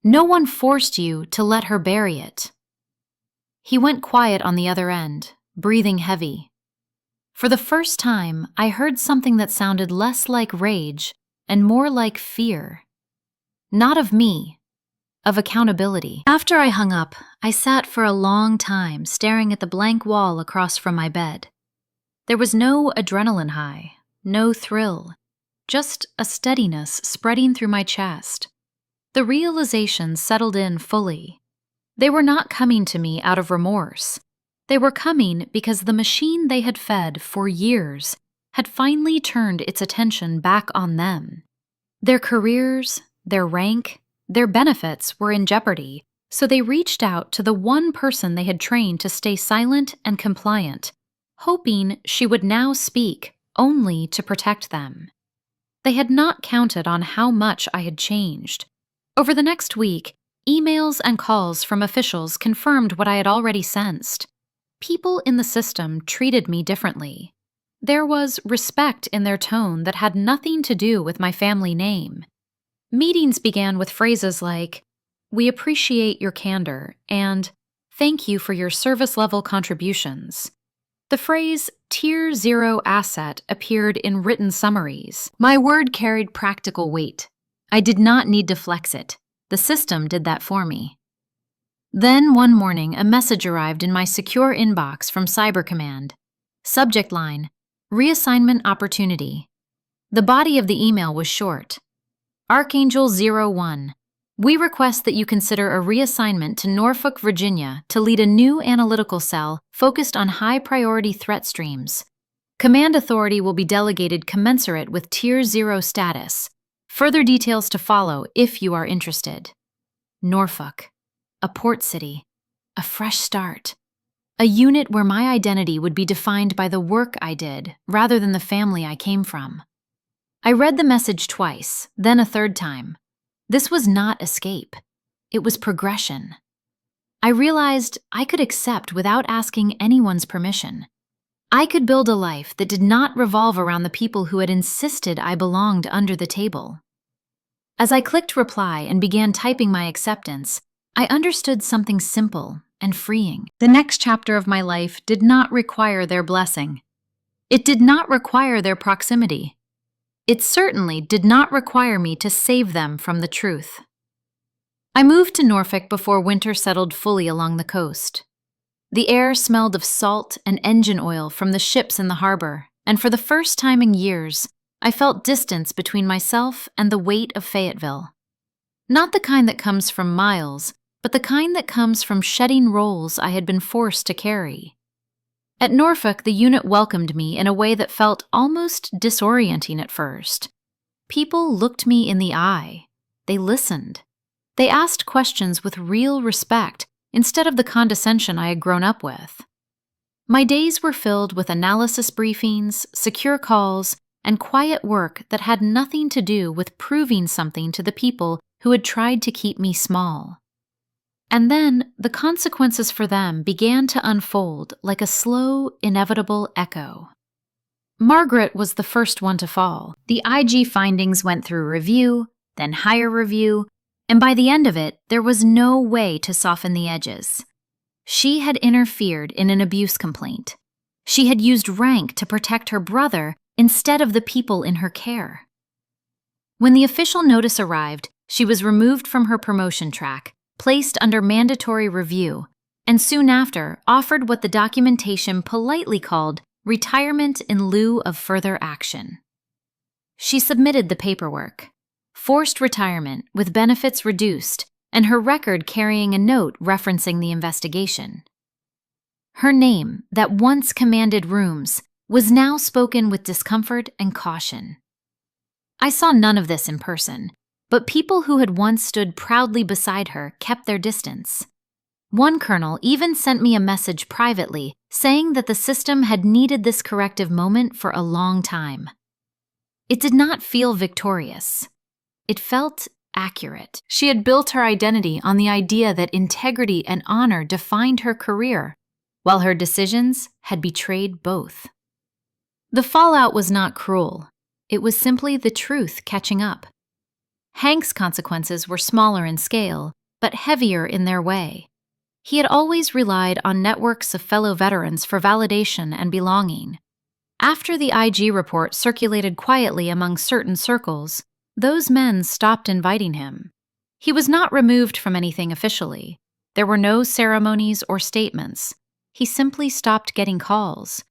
A: No one forced you to let her bury it." He went quiet on the other end, breathing heavy. For the first time, I heard something that sounded less like rage and more like fear. Not of me, of accountability. After I hung up, I sat for a long time staring at the blank wall across from my bed. There was no adrenaline high, no thrill, just a steadiness spreading through my chest. The realization settled in fully. They were not coming to me out of remorse. They were coming because the machine they had fed for years had finally turned its attention back on them. Their careers, their rank, their benefits were in jeopardy, so they reached out to the one person they had trained to stay silent and compliant, hoping she would now speak only to protect them. They had not counted on how much I had changed. Over the next week, emails and calls from officials confirmed what I had already sensed. People in the system treated me differently. There was respect in their tone that had nothing to do with my family name. Meetings began with phrases like, "We appreciate your candor," and "Thank you for your service-level contributions." The phrase Tier 0 asset appeared in written summaries. My word carried practical weight. I did not need to flex it. The system did that for me. Then one morning, a message arrived in my secure inbox from Cyber Command. Subject line, "Reassignment opportunity." The body of the email was short. ARCHANGEL-01. We request that you consider a reassignment to Norfolk, Virginia to lead a new analytical cell focused on high-priority threat streams. Command authority will be delegated commensurate with Tier 0 status. Further details to follow if you are interested. Norfolk, a port city, a fresh start. A unit where my identity would be defined by the work I did rather than the family I came from. I read the message twice, then a third time. This was not escape. It was progression. I realized I could accept without asking anyone's permission. I could build a life that did not revolve around the people who had insisted I belonged under the table. As I clicked reply and began typing my acceptance, I understood something simple and freeing. The next chapter of my life did not require their blessing. It did not require their proximity. It certainly did not require me to save them from the truth. I moved to Norfolk before winter settled fully along the coast. The air smelled of salt and engine oil from the ships in the harbor, and for the first time in years, I felt distance between myself and the weight of Fayetteville. Not the kind that comes from miles, but the kind that comes from shedding roles I had been forced to carry. At Norfolk, the unit welcomed me in a way that felt almost disorienting at first. People looked me in the eye. They listened. They asked questions with real respect instead of the condescension I had grown up with. My days were filled with analysis briefings, secure calls, and quiet work that had nothing to do with proving something to the people who had tried to keep me small. And then the consequences for them began to unfold like a slow, inevitable echo. Margaret was the first one to fall. The IG findings went through review, then higher review, and by the end of it, there was no way to soften the edges. She had interfered in an abuse complaint. She had used rank to protect her brother instead of the people in her care. When the official notice arrived, she was removed from her promotion track, placed under mandatory review, and soon after offered what the documentation politely called retirement in lieu of further action. She submitted the paperwork. Forced retirement with benefits reduced, and her record carrying a note referencing the investigation. Her name, that once commanded rooms, was now spoken with discomfort and caution. I saw none of this in person, but people who had once stood proudly beside her kept their distance. One colonel even sent me a message privately saying that the system had needed this corrective moment for a long time. It did not feel victorious. It felt accurate. She had built her identity on the idea that integrity and honor defined her career, while her decisions had betrayed both. The fallout was not cruel. It was simply the truth catching up. Hank's consequences were smaller in scale, but heavier in their way. He had always relied on networks of fellow veterans for validation and belonging. After the IG report circulated quietly among certain circles, those men stopped inviting him. He was not removed from anything officially. There were no ceremonies or statements. He simply stopped getting calls.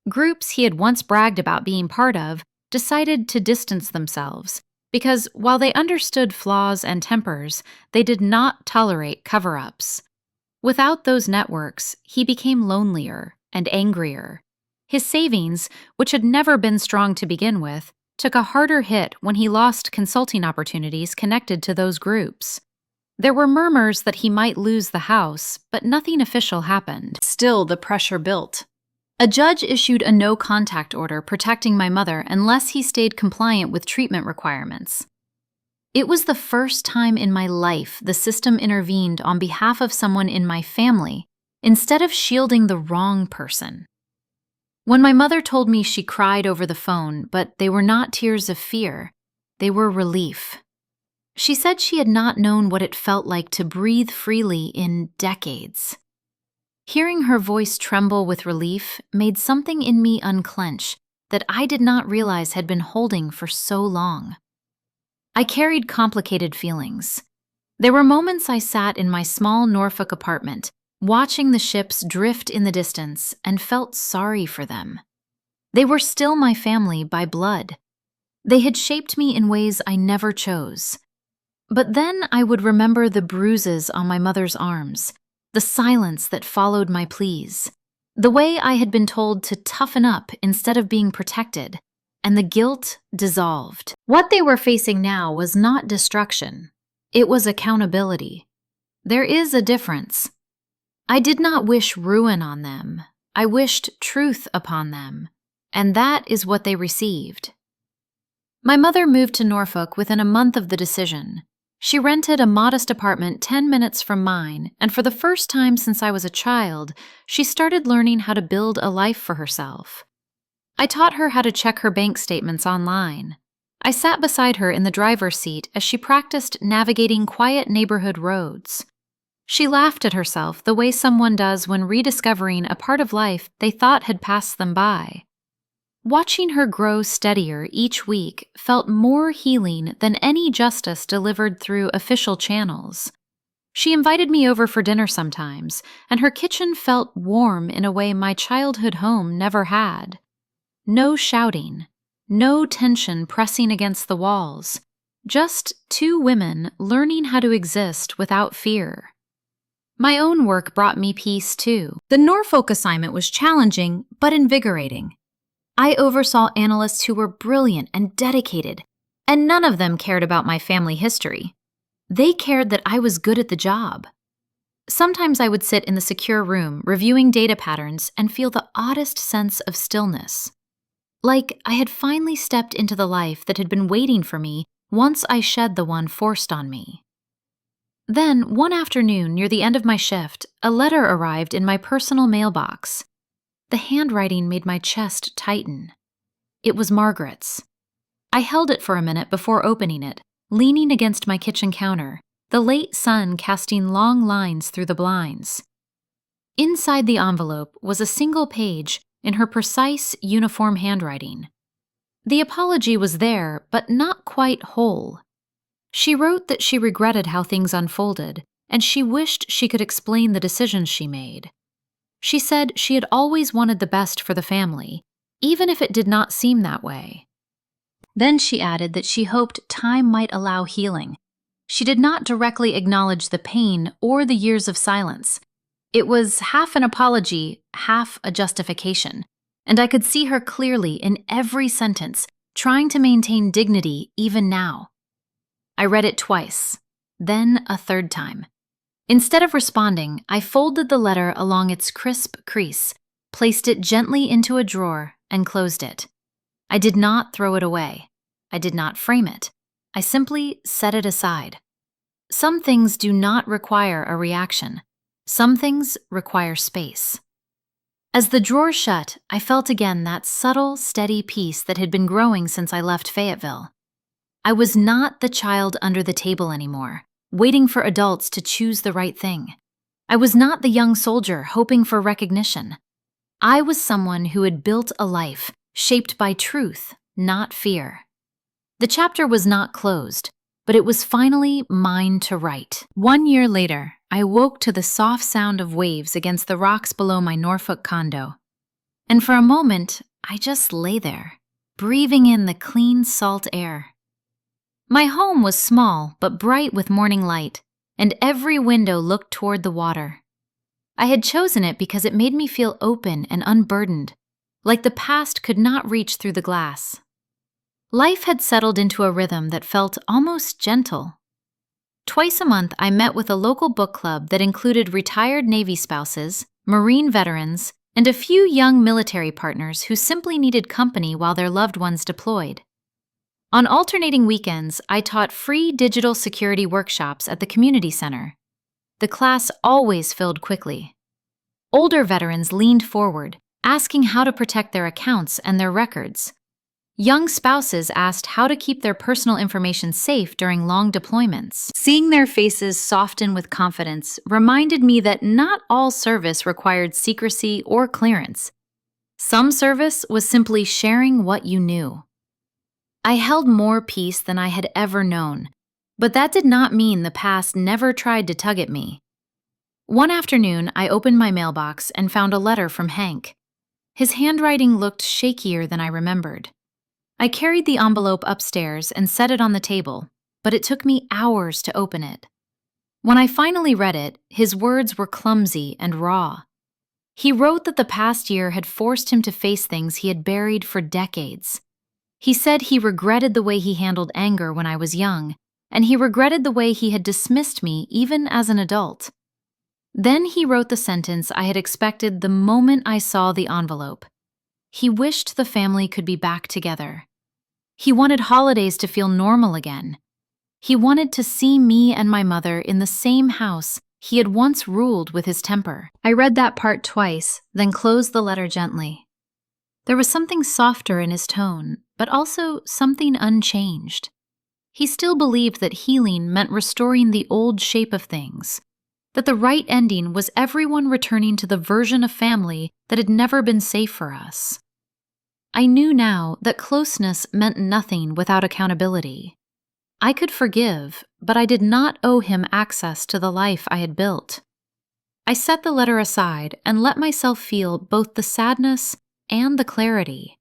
A: Groups he had once bragged about being part of decided to distance themselves, because while they understood flaws and tempers, they did not tolerate cover-ups. Without those networks, he became lonelier and angrier. His savings, which had never been strong to begin with, took a harder hit when he lost consulting opportunities connected to those groups. There were murmurs that he might lose the house, but nothing official happened. Still, the pressure built. A judge issued a no-contact order protecting my mother unless he stayed compliant with treatment requirements. It was the first time in my life the system intervened on behalf of someone in my family instead of shielding the wrong person. When my mother told me she cried over the phone, but they were not tears of fear, they were relief. She said she had not known what it felt like to breathe freely in decades. Hearing her voice tremble with relief made something in me unclench that I did not realize had been holding for so long. I carried complicated feelings. There were moments I sat in my small Norfolk apartment, watching the ships drift in the distance, and felt sorry for them. They were still my family by blood. They had shaped me in ways I never chose. But then I would remember the bruises on my mother's arms, the silence that followed my pleas, the way I had been told to toughen up instead of being protected, and the guilt dissolved. What they were facing now was not destruction. It was accountability. There is a difference. I did not wish ruin on them. I wished truth upon them, and that is what they received. My mother moved to Norfolk within a month of the decision. She rented a modest apartment 10 minutes from mine, and for the first time since I was a child, she started learning how to build a life for herself. I taught her how to check her bank statements online. I sat beside her in the driver's seat as she practiced navigating quiet neighborhood roads. She laughed at herself the way someone does when rediscovering a part of life they thought had passed them by. Watching her grow steadier each week felt more healing than any justice delivered through official channels. She invited me over for dinner sometimes, and her kitchen felt warm in a way my childhood home never had. No shouting, no tension pressing against the walls, just two women learning how to exist without fear. My own work brought me peace too. The Norfolk assignment was challenging but invigorating. I oversaw analysts who were brilliant and dedicated, and none of them cared about my family history. They cared that I was good at the job. Sometimes I would sit in the secure room reviewing data patterns and feel the oddest sense of stillness. Like I had finally stepped into the life that had been waiting for me once I shed the one forced on me. Then, one afternoon near the end of my shift, a letter arrived in my personal mailbox. The handwriting made my chest tighten. It was Margaret's. I held it for a minute before opening it, leaning against my kitchen counter, the late sun casting long lines through the blinds. Inside the envelope was a single page in her precise, uniform handwriting. The apology was there, but not quite whole. She wrote that she regretted how things unfolded, and she wished she could explain the decisions she made. She said she had always wanted the best for the family, even if it did not seem that way. Then she added that she hoped time might allow healing. She did not directly acknowledge the pain or the years of silence. It was half an apology, half a justification, and I could see her clearly in every sentence, trying to maintain dignity even now. I read it twice, then a third time. Instead of responding, I folded the letter along its crisp crease, placed it gently into a drawer, and closed it. I did not throw it away. I did not frame it. I simply set it aside. Some things do not require a reaction. Some things require space. As the drawer shut, I felt again that subtle, steady peace that had been growing since I left Fayetteville. I was not the child under the table anymore, waiting for adults to choose the right thing. I was not the young soldier hoping for recognition. I was someone who had built a life shaped by truth, not fear. The chapter was not closed, but it was finally mine to write. 1 year later, I woke to the soft sound of waves against the rocks below my Norfolk condo. And for a moment, I just lay there, breathing in the clean, salt air. My home was small but bright with morning light, and every window looked toward the water. I had chosen it because it made me feel open and unburdened, like the past could not reach through the glass. Life had settled into a rhythm that felt almost gentle. Twice a month, I met with a local book club that included retired Navy spouses, Marine veterans, and a few young military partners who simply needed company while their loved ones deployed. On alternating weekends, I taught free digital security workshops at the community center. The class always filled quickly. Older veterans leaned forward, asking how to protect their accounts and their records. Young spouses asked how to keep their personal information safe during long deployments. Seeing their faces soften with confidence reminded me that not all service required secrecy or clearance. Some service was simply sharing what you knew. I held more peace than I had ever known, but that did not mean the past never tried to tug at me. One afternoon, I opened my mailbox and found a letter from Hank. His handwriting looked shakier than I remembered. I carried the envelope upstairs and set it on the table, but it took me hours to open it. When I finally read it, his words were clumsy and raw. He wrote that the past year had forced him to face things he had buried for decades. He said he regretted the way he handled anger when I was young, and he regretted the way he had dismissed me even as an adult. Then he wrote the sentence I had expected the moment I saw the envelope. He wished the family could be back together. He wanted holidays to feel normal again. He wanted to see me and my mother in the same house he had once ruled with his temper. I read that part twice, then closed the letter gently. There was something softer in his tone, but also something unchanged. He still believed that healing meant restoring the old shape of things, that the right ending was everyone returning to the version of family that had never been safe for us. I knew now that closeness meant nothing without accountability. I could forgive, but I did not owe him access to the life I had built. I set the letter aside and let myself feel both the sadness and the clarity.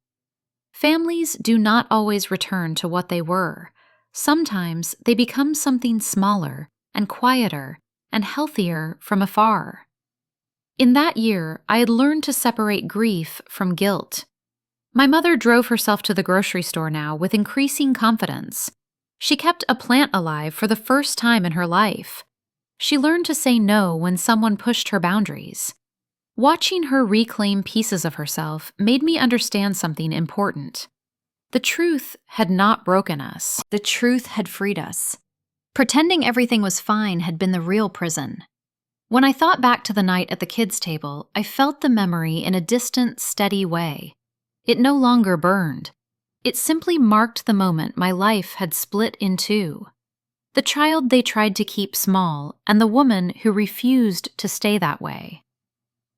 A: Families do not always return to what they were. Sometimes they become something smaller and quieter and healthier from afar. In that year, I had learned to separate grief from guilt. My mother drove herself to the grocery store now with increasing confidence. She kept a plant alive for the first time in her life. She learned to say no when someone pushed her boundaries. Watching her reclaim pieces of herself made me understand something important. The truth had not broken us. The truth had freed us. Pretending everything was fine had been the real prison. When I thought back to the night at the kids' table, I felt the memory in a distant, steady way. It no longer burned. It simply marked the moment my life had split in two. The child they tried to keep small, and the woman who refused to stay that way.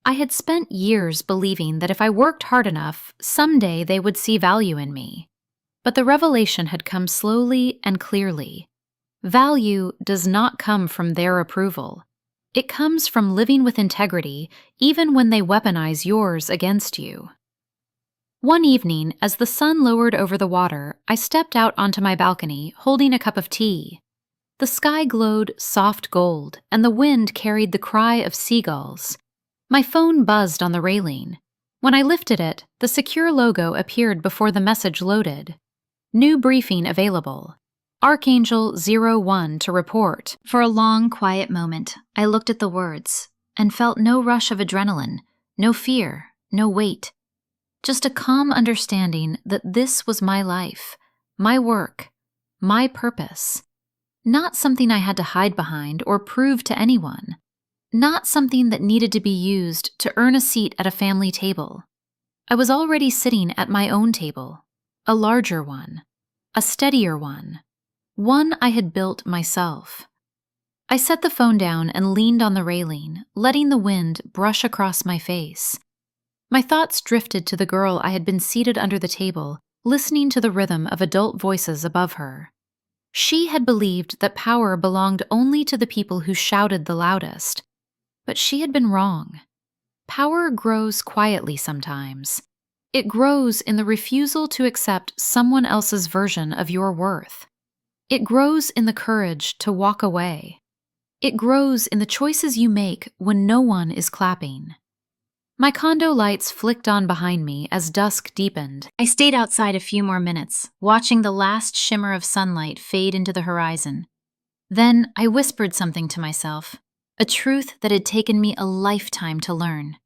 A: I had spent years believing that if I worked hard enough, someday they would see value in me. But the revelation had come slowly and clearly. Value does not come from their approval. It comes from living with integrity, even when they weaponize yours against you. One evening, as the sun lowered over the water, I stepped out onto my balcony, holding a cup of tea. The sky glowed soft gold, and the wind carried the cry of seagulls. My phone buzzed on the railing. When I lifted it, the secure logo appeared before the message loaded. New briefing available. ARCHANGEL-01 to report. For a long, quiet moment, I looked at the words and felt no rush of adrenaline, no fear, no weight. Just a calm understanding that this was my life, my work, my purpose. Not something I had to hide behind or prove to anyone. Not something that needed to be used to earn a seat at a family table. I was already sitting at my own table, a larger one, a steadier one I had built myself. I set the phone down and leaned on the railing, letting the wind brush across my face. My thoughts drifted to the girl I had been seated under the table, listening to the rhythm of adult voices above her. She had believed that power belonged only to the people who shouted the loudest. But she had been wrong. Power grows quietly sometimes. It grows in the refusal to accept someone else's version of your worth. It grows in the courage to walk away. It grows in the choices you make when no one is clapping. My condo lights flicked on behind me as dusk deepened. I stayed outside a few more minutes, watching the last shimmer of sunlight fade into the horizon. Then I whispered something to myself, a truth that had taken me a lifetime to learn.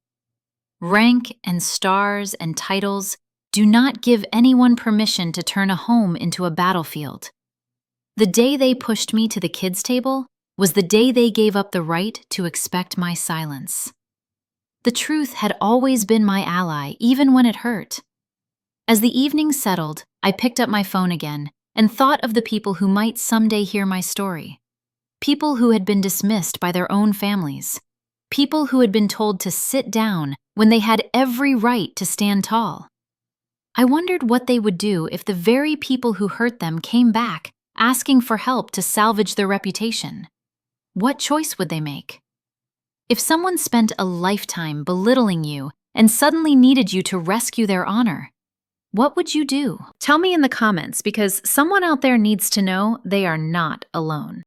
A: Rank and stars and titles do not give anyone permission to turn a home into a battlefield. The day they pushed me to the kids' table was the day they gave up the right to expect my silence. The truth had always been my ally, even when it hurt. As the evening settled, I picked up my phone again and thought of the people who might someday hear my story. People who had been dismissed by their own families. People who had been told to sit down when they had every right to stand tall. I wondered what they would do if the very people who hurt them came back, asking for help to salvage their reputation. What choice would they make? If someone spent a lifetime belittling you and suddenly needed you to rescue their honor, what would you do? Tell me in the comments, because someone out there needs to know they are not alone.